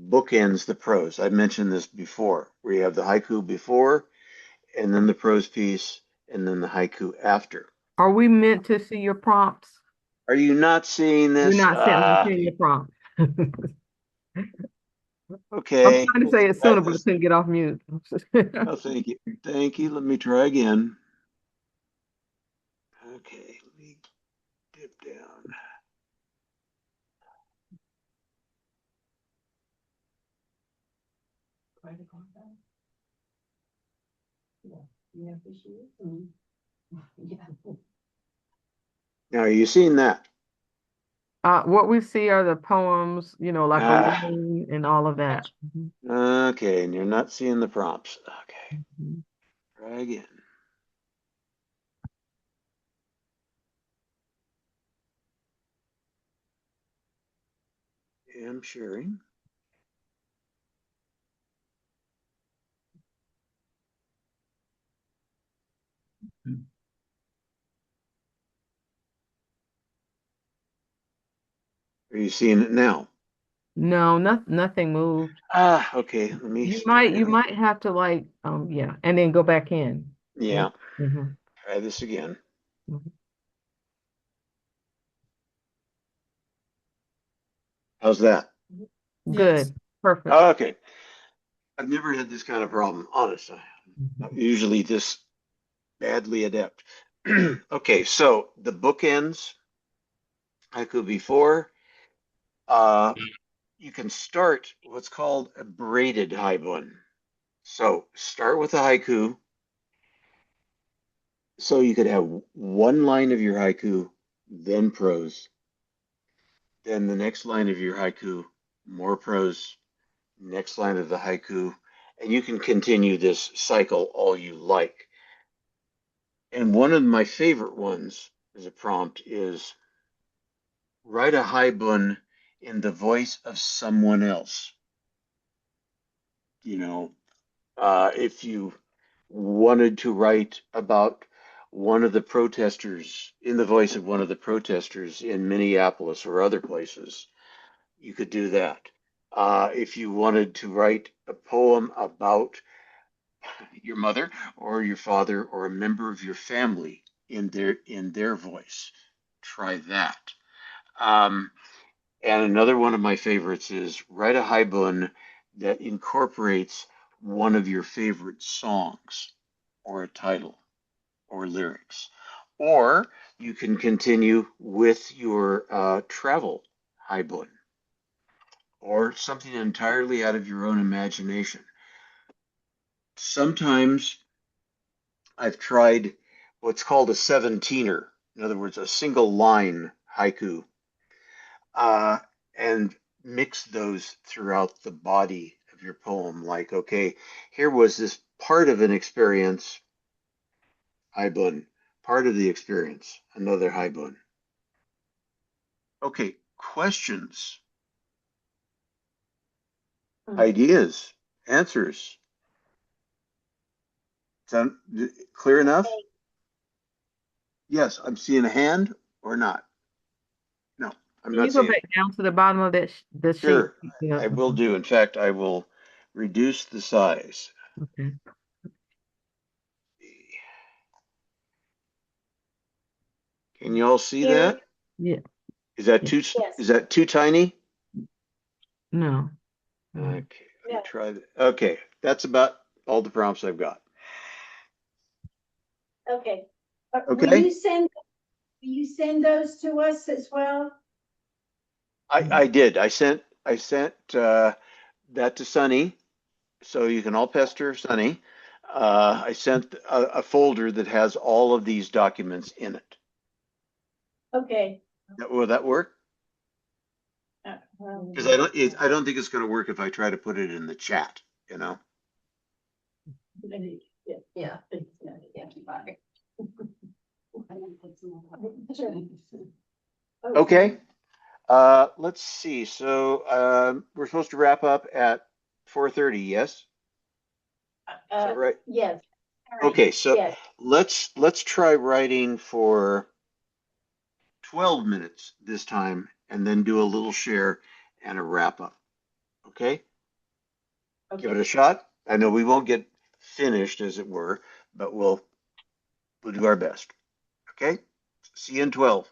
bookends the prose. I mentioned this before, where you have the haiku before, and then the prose piece, and then the haiku after. Are we meant to see your prompts? Are you not seeing You're this? not seeing your prompts. I'm Okay. trying to We'll say it try sooner, but I this. couldn't get off mute. Oh, thank you. Thank you. Let me try again. Okay, let me dip down. Now, are you seeing that? What we see are the poems, like a Ah, rain and all of that. Mhm. okay, and you're not seeing the prompts. Okay, Mhm. try again. Am sharing. Are you seeing it now? No, nothing moved. Ah, okay. Let me You start might it you again. might have to yeah, and then go back in. Yeah, Mhm. try this again. Mhm. How's that? Yes. Good. Perfect. Okay. I've never had this kind of problem, honestly. Not Mhm. usually this badly adept. Okay, so the bookends, haiku before, uh, you can start what's called a braided haibun. So start with a haiku. So you could have one line of your haiku, then prose, then the next line of your haiku, more prose, next line of the haiku, and you can continue this cycle all you like. And one of my favorite ones as a prompt is write a haibun in the voice of someone else. You know, if you wanted to write about one of the protesters in the voice of one of the protesters in Minneapolis or other places, you could do that. If you wanted to write a poem about your mother or your father or a member of your family in their voice, try that. Um, and another one of my favorites is write a haibun that incorporates one of your favorite songs or a title or lyrics. Or you can continue with your travel haibun or something entirely out of your own imagination. Sometimes I've tried what's called a 17er, in other words, a single line haiku, uh, and mix those throughout the body of your poem. Like, okay, here was this part of an experience, haibun, part of the experience, another haibun. Okay, questions? ideas, answers. Sound clear enough? Yes, I'm seeing a hand or not. No, I'm Can not you go seeing. back down to the bottom of that the shape? Sure, Yeah. I will do. In fact, I will reduce the size. Okay. Can you all see Here, that? Yeah. Is that Yeah. too, yes, is that too tiny? No. No. Okay, let me no, try that. Okay, that's about all the prompts I've got. okay. Okay, Will you send those to us as well? I did. I sent that to Sunny, so you can all pester Sunny. I sent a folder that has all of these documents in it. Okay. Will that work? Well, Because I don't think it's going to work if I try to put it in the chat, you know? yeah. Okay. Let's see. So we're supposed to wrap up at 4:30, yes? Is that right? Yes, Okay, so yes, let's try writing for 12 minutes this time and then do a little share and a wrap up. Okay? Give it okay. a shot. I know we won't get finished as it were, but we'll do our best. Okay? See you in 12.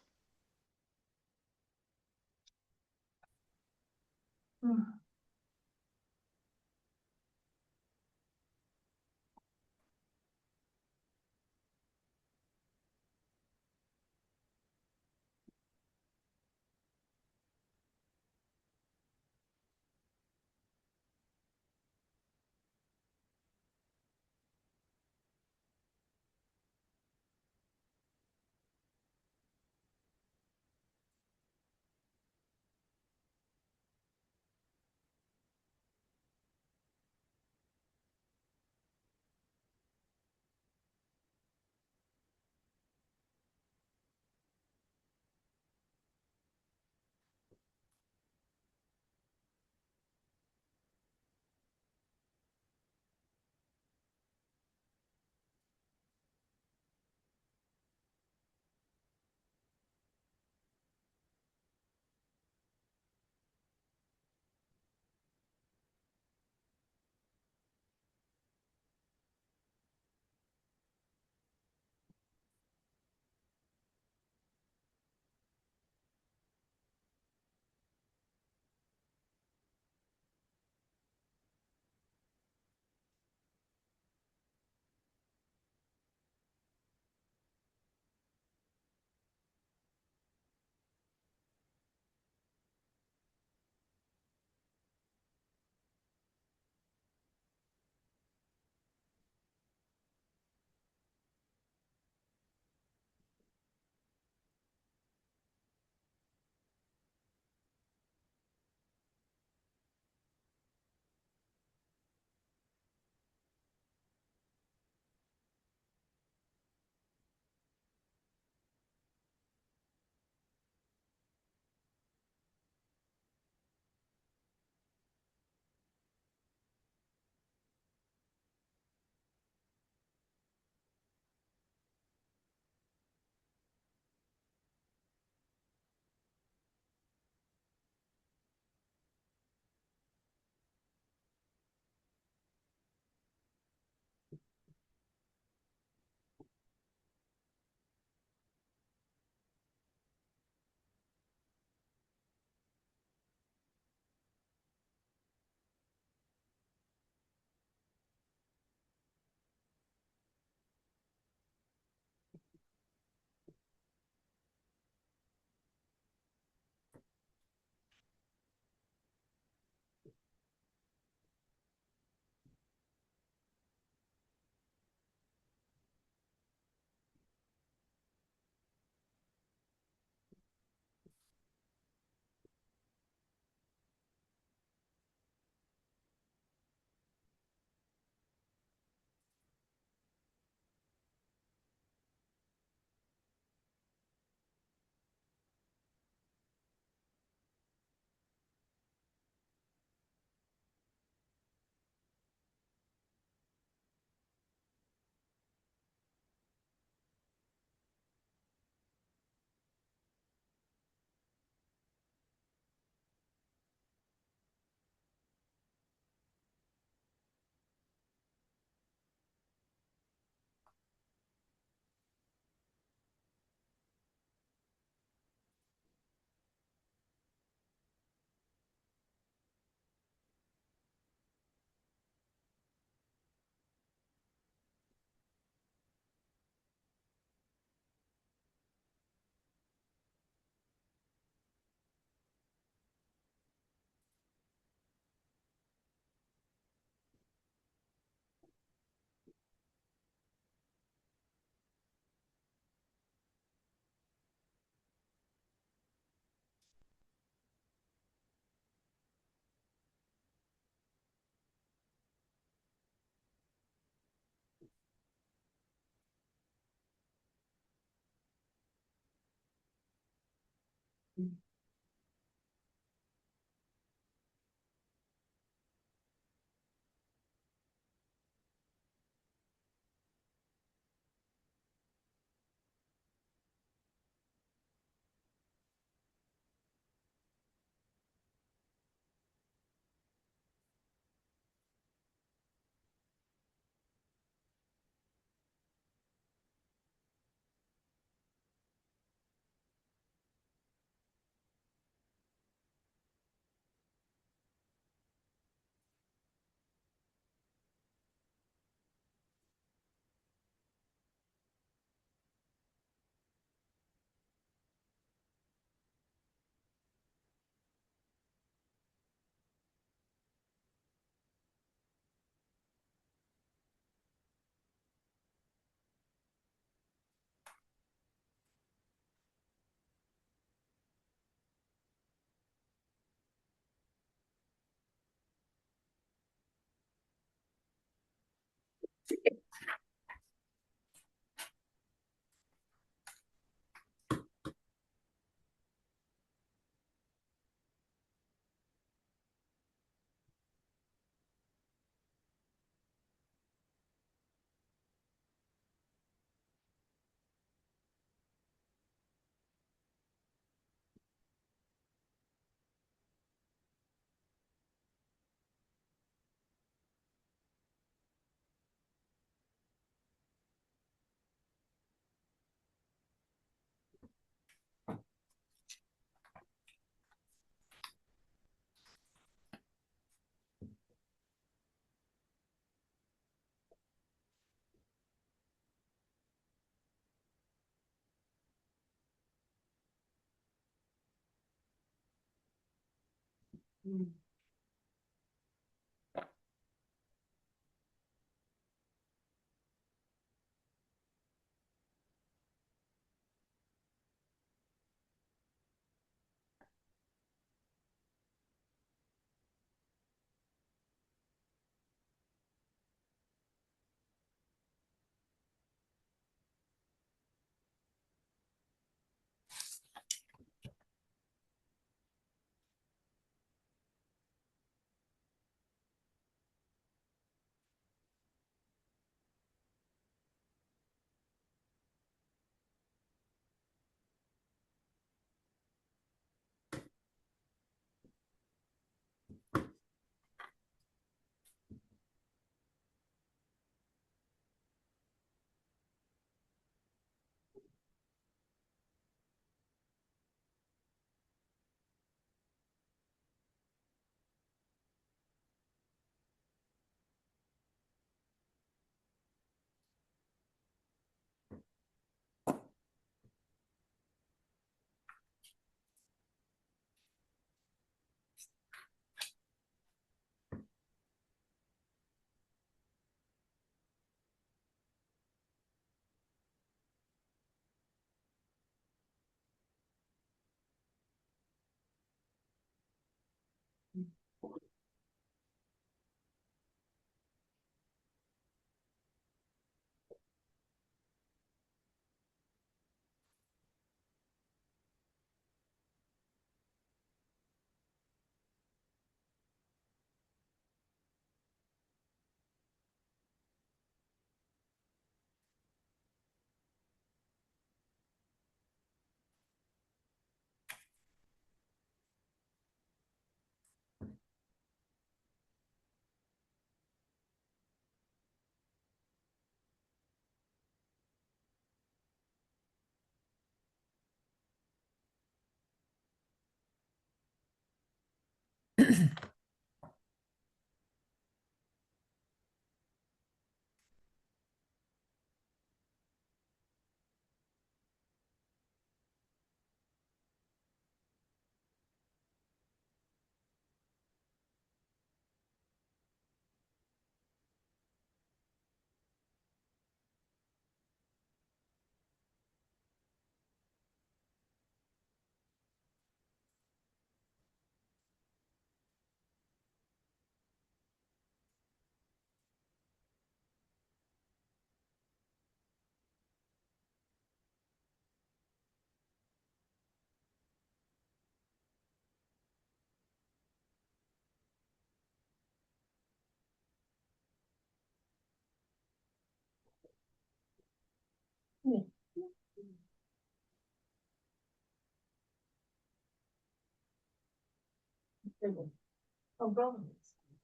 Umbrellas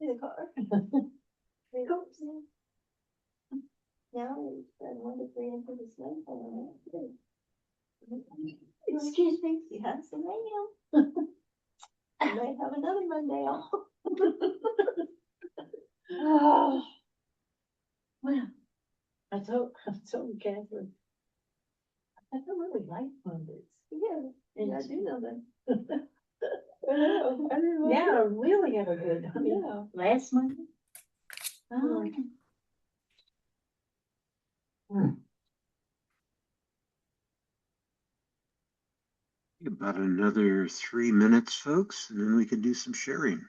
in the car. Oops. Now it's 1 to 3 into the snow. Excuse me, you have some mail. I may have another Monday off. Oh, well, I told Catherine, I don't really like Mondays. Yeah, And I she- do know that. Yeah, I really have a good, Yeah. last Monday. Oh. About another 3 minutes, folks, and then we can do some sharing.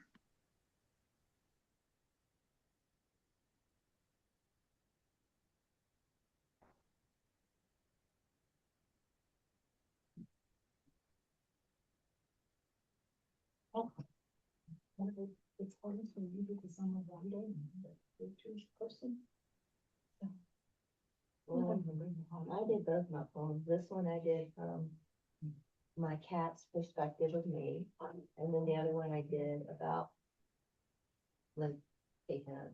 It's always for you because I'm a writer and I'm a Jewish person. Well, I did both my poems. This one I did my cat's perspective of me, and then the other one I did about like taking a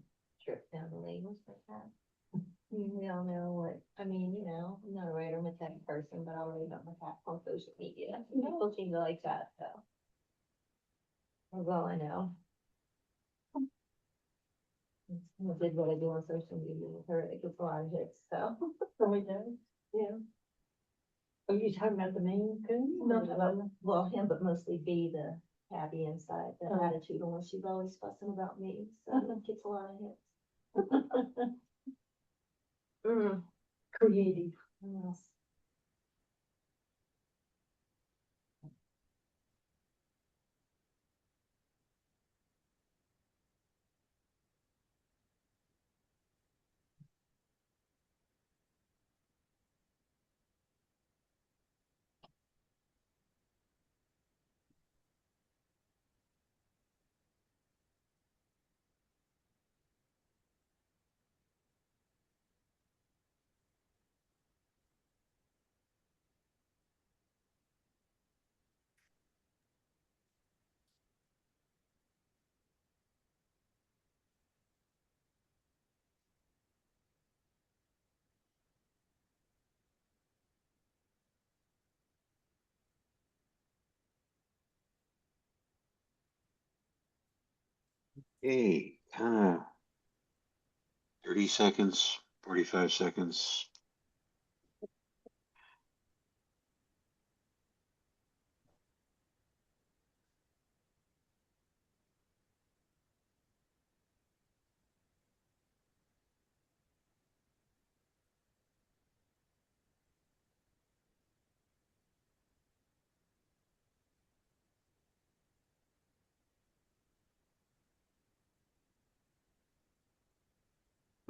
trip down the lane with my cat. We all know what I mean. You know, I'm not a writer, I'm a tech person, but I'll write about my cat on social media. People seem to like that, so that's all I know. I did what I do on social media with her. It gets a lot of hits, so. So it does, yeah. Are you talking about the main coon? Not about, well, him, but mostly be the happy inside, the Oh. attitude on her. She's always fussing about me, so it gets a lot of hits. Creative. Yes. Hey, 30 seconds, 45 seconds.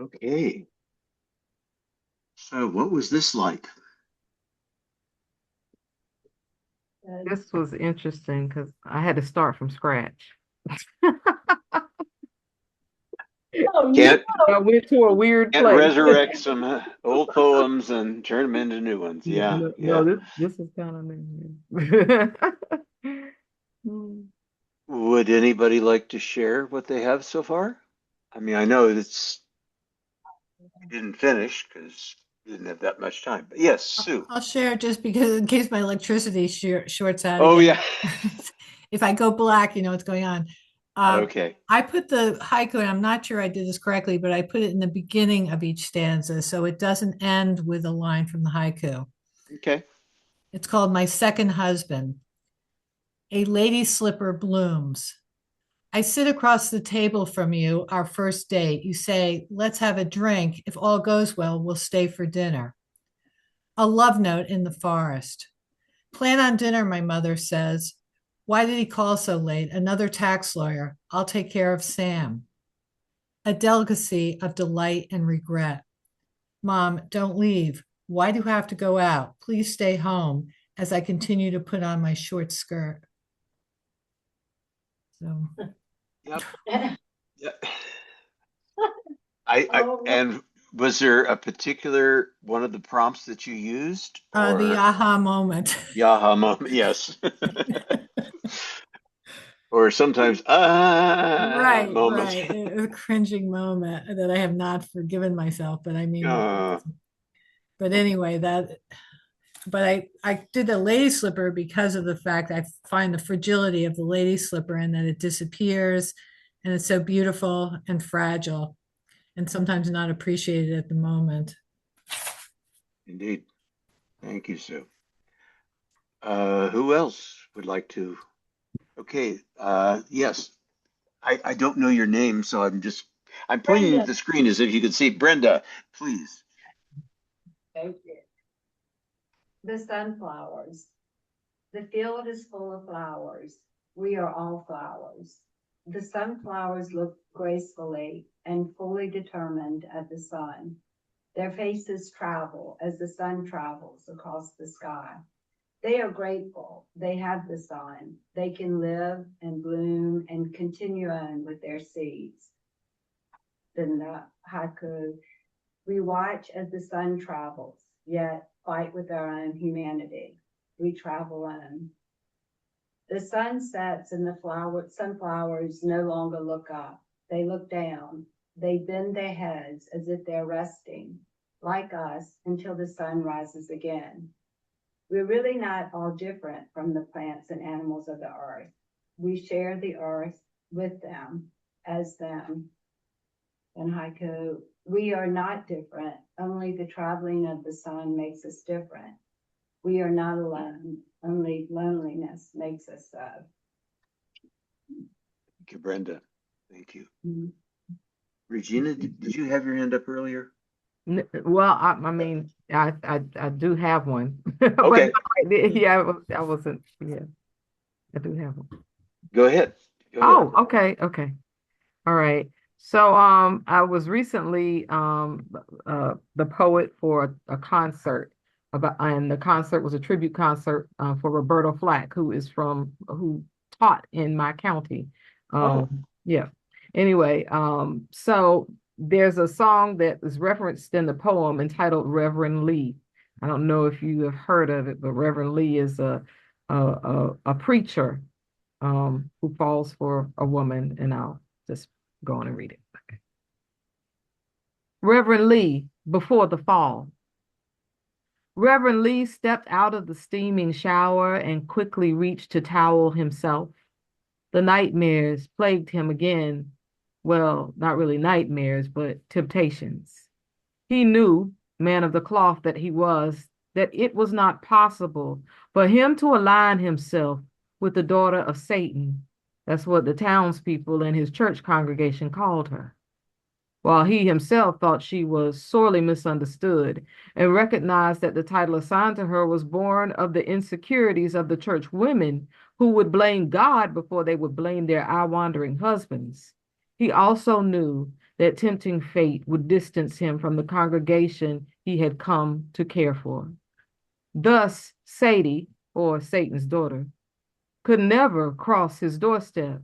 Okay. So what was this like? This was interesting because I had to start from scratch. Oh, Can't I went to a weird can't place. resurrect some old poems and turn them into new ones. Yeah, No, yeah. this is kind of new. Hmm. Would anybody like to share what they have so far? I mean, I know it's you didn't finish because you didn't have that much time. But yes, Sue. I'll share just because in case my electricity shorts out Oh again. yeah. If I go black, you know what's going on. Okay. I put the haiku, and I'm not sure I did this correctly, but I put it in the beginning of each stanza, so it doesn't end with a line from the haiku. Okay. It's called My Second Husband. A lady slipper blooms. I sit across the table from you, our first date. You say, let's have a drink. If all goes well, we'll stay for dinner. A love note in the forest. Plan on dinner, my mother says. Why did he call so late? Another tax lawyer. I'll take care of Sam. A delicacy of delight and regret. Mom, don't leave. Why do you have to go out? Please stay home as I continue to put on my short skirt. So Yep. Yep. I Oh, and Was there a particular one of the prompts that you used, The or aha moment. Yaha moment? Yes. Or sometimes Right, moments. right. A cringing moment that I have not forgiven myself, but I mean, Uh, but anyway, but I did the lady slipper because of the fact I find the fragility of the lady slipper and that it disappears and it's so beautiful and fragile and sometimes not appreciated at the moment. Indeed. Thank you, Sue. Who else would like to? Okay. Yes. I don't know your name, so I'm pointing at Brenda, the screen as if you could see. Brenda, please. Thank you. The sunflowers. The field is full of flowers. We are all flowers. The sunflowers look gracefully and fully determined at the sun. Their faces travel as the sun travels across the sky. They are grateful. They have the sun. They can live and bloom and continue on with their seeds. Then the haiku. We watch as the sun travels, yet fight with our own humanity. We travel on. The sun sets and the sunflowers no longer look up. They look down. They bend their heads as if they're resting, like us, until the sun rises again. We're really not all different from the plants and animals of the earth. We share the earth with them, as them. And haiku, we are not different, only the traveling of the sun makes us different. We are not alone, only loneliness makes us so. Thank you, Brenda. Thank you. Mhm. Regina, did you have your hand up earlier? Well, I mean, I do have one, but Okay, yeah, I wasn't. Yeah, I do have one. go ahead. Go ahead. Oh, okay. All right. So, I was recently the poet for a concert and the concert was a tribute concert for Roberta Flack, who taught in my county. Oh. Yeah. Anyway, so there's a song that is referenced in the poem entitled Reverend Lee. I don't know if you have heard of it, but Reverend Lee is a preacher who falls for a woman, and I'll just go on and read it. Okay. Reverend Lee, before the fall. Reverend Lee stepped out of the steaming shower and quickly reached to towel himself. The nightmares plagued him again. Well, not really nightmares, but temptations. He knew, man of the cloth that he was, that it was not possible for him to align himself with the daughter of Satan. That's what the townspeople in his church congregation called her, while he himself thought she was sorely misunderstood and recognized that the title assigned to her was born of the insecurities of the church women who would blame God before they would blame their eye-wandering husbands. He also knew that tempting fate would distance him from the congregation he had come to care for. Thus, Sadie, or Satan's daughter, could never cross his doorstep.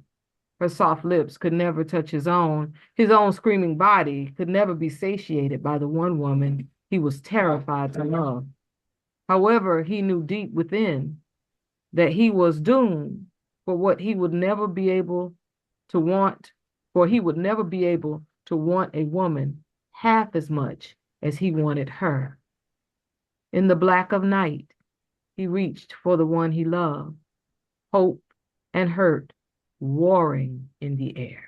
Her soft lips could never touch his own. His own screaming body could never be satiated by the one woman he was terrified to love. However, he knew deep within that he was doomed for what he would never be able to want, for he would never be able to want a woman half as much as he wanted her. In the black of night, he reached for the one he loved, hope and hurt warring in the air.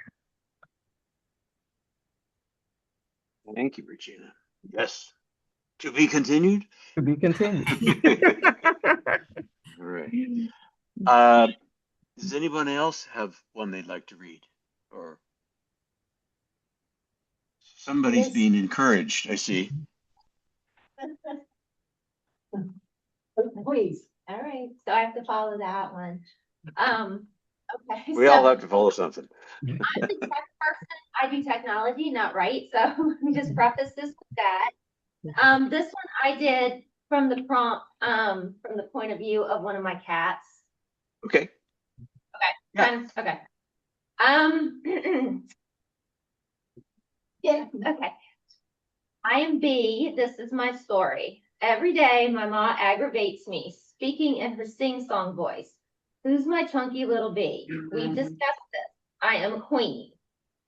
Thank you, Regina. Yes. To be continued? To be continued. All right. Does anyone else have one they'd like to read? Or somebody's Miss, being encouraged, I see. please. All right, so I have to follow that one. Okay, We so all have to follow something. I'm a tech person. I do technology, not write. So let me just preface this with that. This one I did from the prompt, from the point of view of one of my cats. Okay. Okay. Yeah. Okay. Yeah. Okay. I am B. This is my story. Every day, my ma aggravates me, speaking in her sing-song voice. Who's my chunky little B? We've discussed this. I am a queen.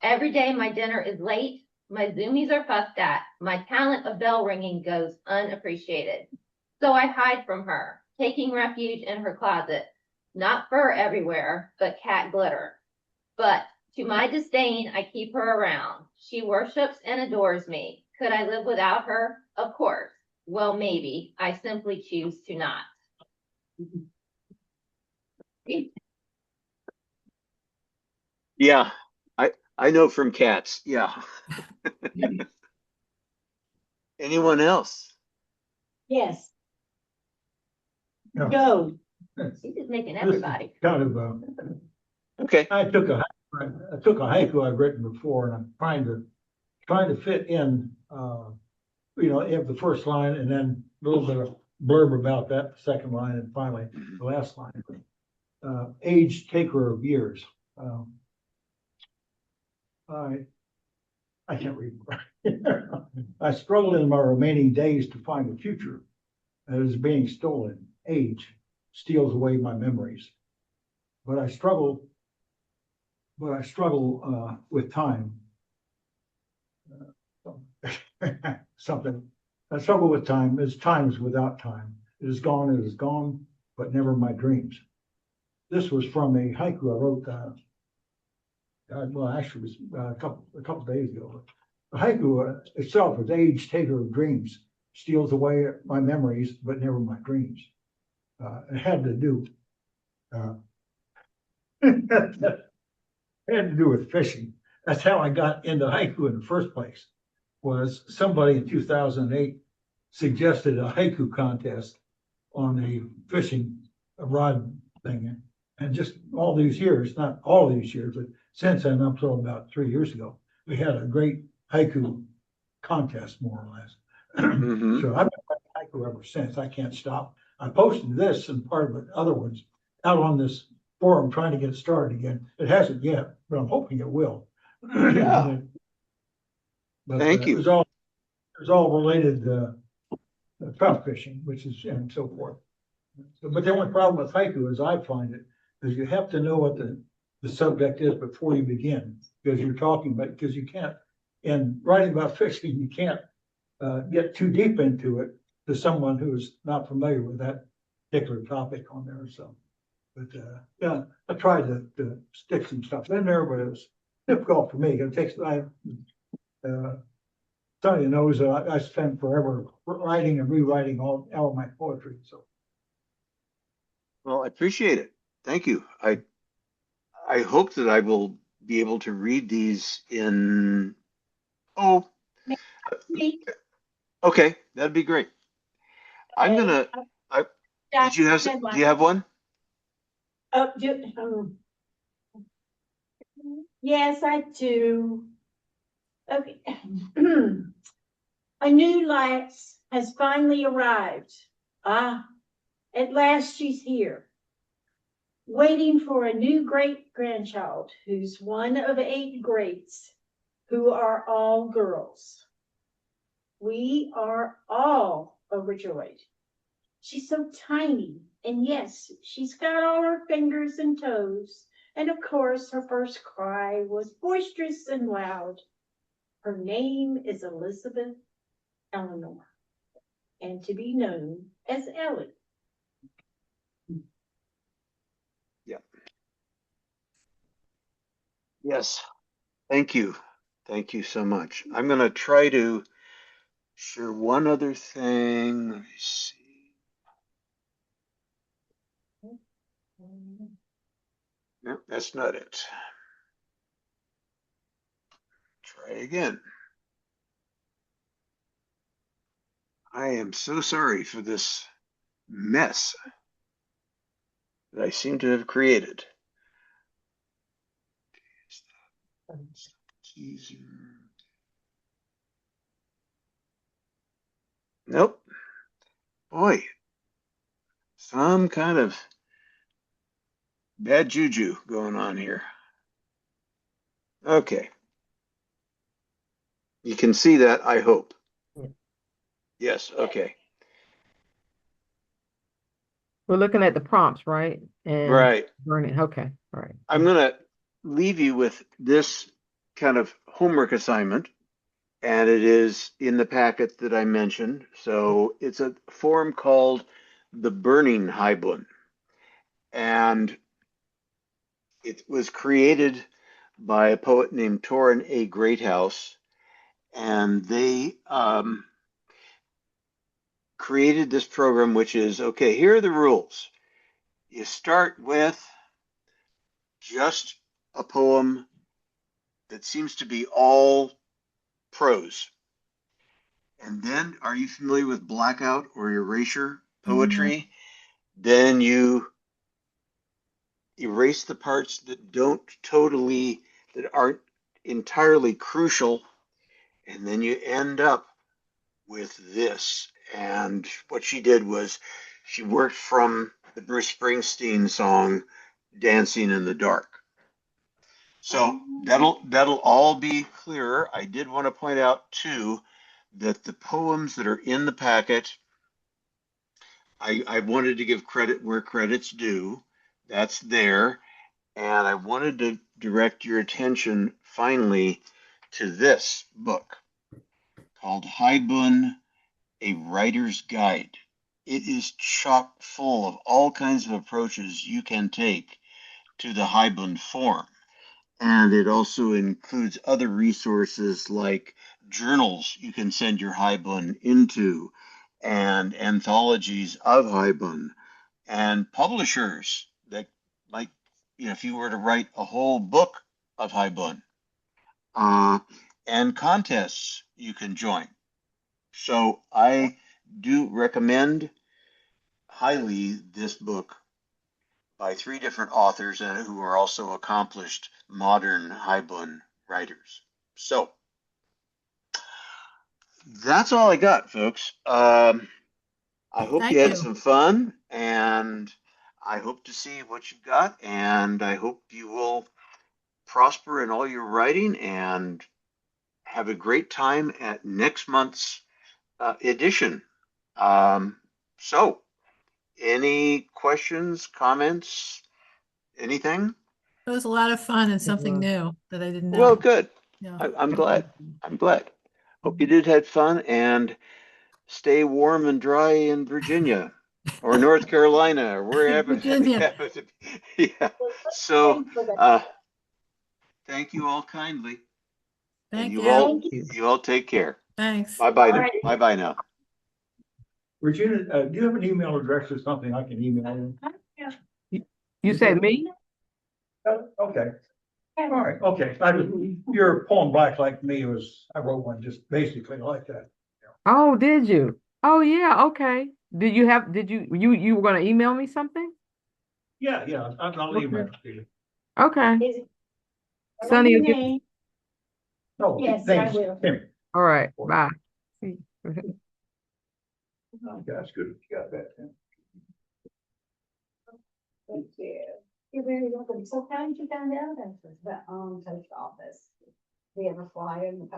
Every day, my dinner is late. My zoomies are fussed at. My talent of bell ringing goes unappreciated. So I hide from her, taking refuge in her closet. Not fur everywhere, but cat glitter. But to my disdain, I keep her around. She worships and adores me. Could I live without her? Of course. Well, maybe. I simply choose to not. Yeah, I know from cats. Yeah. Anyone else? Yes, Yeah. go. She's just making This is everybody. kind of, Okay. I took a haiku I've written before, and I'm trying to fit in, you have the first line and then a little bit of blurb about that, the second line, and finally the last line. Age taker of years. I can't read. I struggle in my remaining days to find a future that is being stolen. Age steals away my memories, but I struggle with time. Something. I struggle with time as time is without time. It is gone, but never my dreams. This was from a haiku I wrote, well, actually, it was a couple days ago. The haiku itself is age taker of dreams, steals away my memories, but never my dreams. It had to do, it had to do with fishing. That's how I got into haiku in the first place. Was somebody in 2008 suggested a haiku contest on a fishing rod thing, and just all these years, not all these years, but since then, up till about 3 years ago, we had a great haiku contest, more or less. Hmm. So I've been writing haiku ever since. I can't stop. I posted this and part of it, other ones, out on this forum trying to get started again. It hasn't yet, but I'm hoping it will. Yeah. But Thank it you. was all related trout fishing, which is and so forth. So, but the only problem with haiku, as I find it, is you have to know what the subject is before you begin, because you're talking about, because you can't, in writing about fishing, you can't get too deep into it to someone who's not familiar with that particular topic on there. So, but yeah, I tried to stick some stuff in there, but it was difficult for me. It takes Tony knows that I spent forever writing and rewriting all my poetry. So Well, I appreciate it. Thank you. I hope that I will be able to read these in, oh, Me, okay, that'd be great. I'm okay. gonna, I, Jack, had do one. you have one? Oh, yes, I do. Okay. A new life has finally arrived. Ah, at last she's here, waiting for a new great grandchild who's one of 8 greats who are all girls. We are all overjoyed. She's so tiny, and yes, she's got all her fingers and toes. And of course, her first cry was boisterous and loud. Her name is Elizabeth Eleanor, and to be known as Ellie. Yeah. Yes. Thank you. Thank you so much. I'm gonna try to share one other thing. Let me see. No, that's not it. Try again. I am so sorry for this mess that I seem to have created. Teaser. Nope. Boy, some kind of bad juju going on here. Okay. You can see that, I hope. Yes, okay. We're looking at the prompts, right? And Right. burning. Okay. All right. I'm going to leave you with this kind of homework assignment, and it is in the packet that I mentioned. So it's a form called the Burning Haibun, and it was created by a poet named Torrin A. Greathouse, and they created this program, which is okay, here are the rules. You start with just a poem that seems to be all prose. And then, are you familiar with blackout or erasure Mhm. poetry? Then you erase the parts that aren't entirely crucial, and then you end up with this. And what she did was she worked from the Bruce Springsteen song Dancing in the Dark. So that'll all be clearer. I did want to point out too that the poems that are in the packet, I wanted to give credit where credit's due. That's there. And I wanted to direct your attention finally to this book called Haibun, A Writer's Guide. It is chock full of all kinds of approaches you can take to the Haibun form. And it also includes other resources like journals you can send your Haibun into, and anthologies of Haibun, and publishers that might, if you were to write a whole book of Haibun, uh, and contests you can join. So I do recommend highly this book by three different authors and who are also accomplished modern Haibun writers. So that's all I got, folks. I hope you Thank had you. some fun, and I hope to see what you've got, and I hope you will prosper in all your writing and have a great time at next month's edition. Um, so, any questions, comments, anything? It was a lot of fun and It something was. new that I didn't Well, know. good. Yeah. I'm glad. I'm glad. Hope you did have fun and stay warm and dry in Virginia or North Carolina or wherever that Virginia. happens to be. Yeah. So, Thanks for that. uh, thank you all kindly, and Thank you you. all Thank you. you all take care. Thanks. Bye bye All now. right. Bye bye now. Regina, do you have an email address or something I can email you? You said me? Okay, all right, okay. Your poem Black Like Me I wrote one just basically like that. Oh, did you? Oh, yeah. Okay. Did you were going to email me something? Yeah, I'll email it to you. Okay. Is it Sonny, your you get- name? No, Yes, thanks, I will. Tim. all right. Bye. See. Okay, that's good. You got that, Tim. Thank you. You're very welcome. So how did you find out about this? The post office. We have a flyer in the post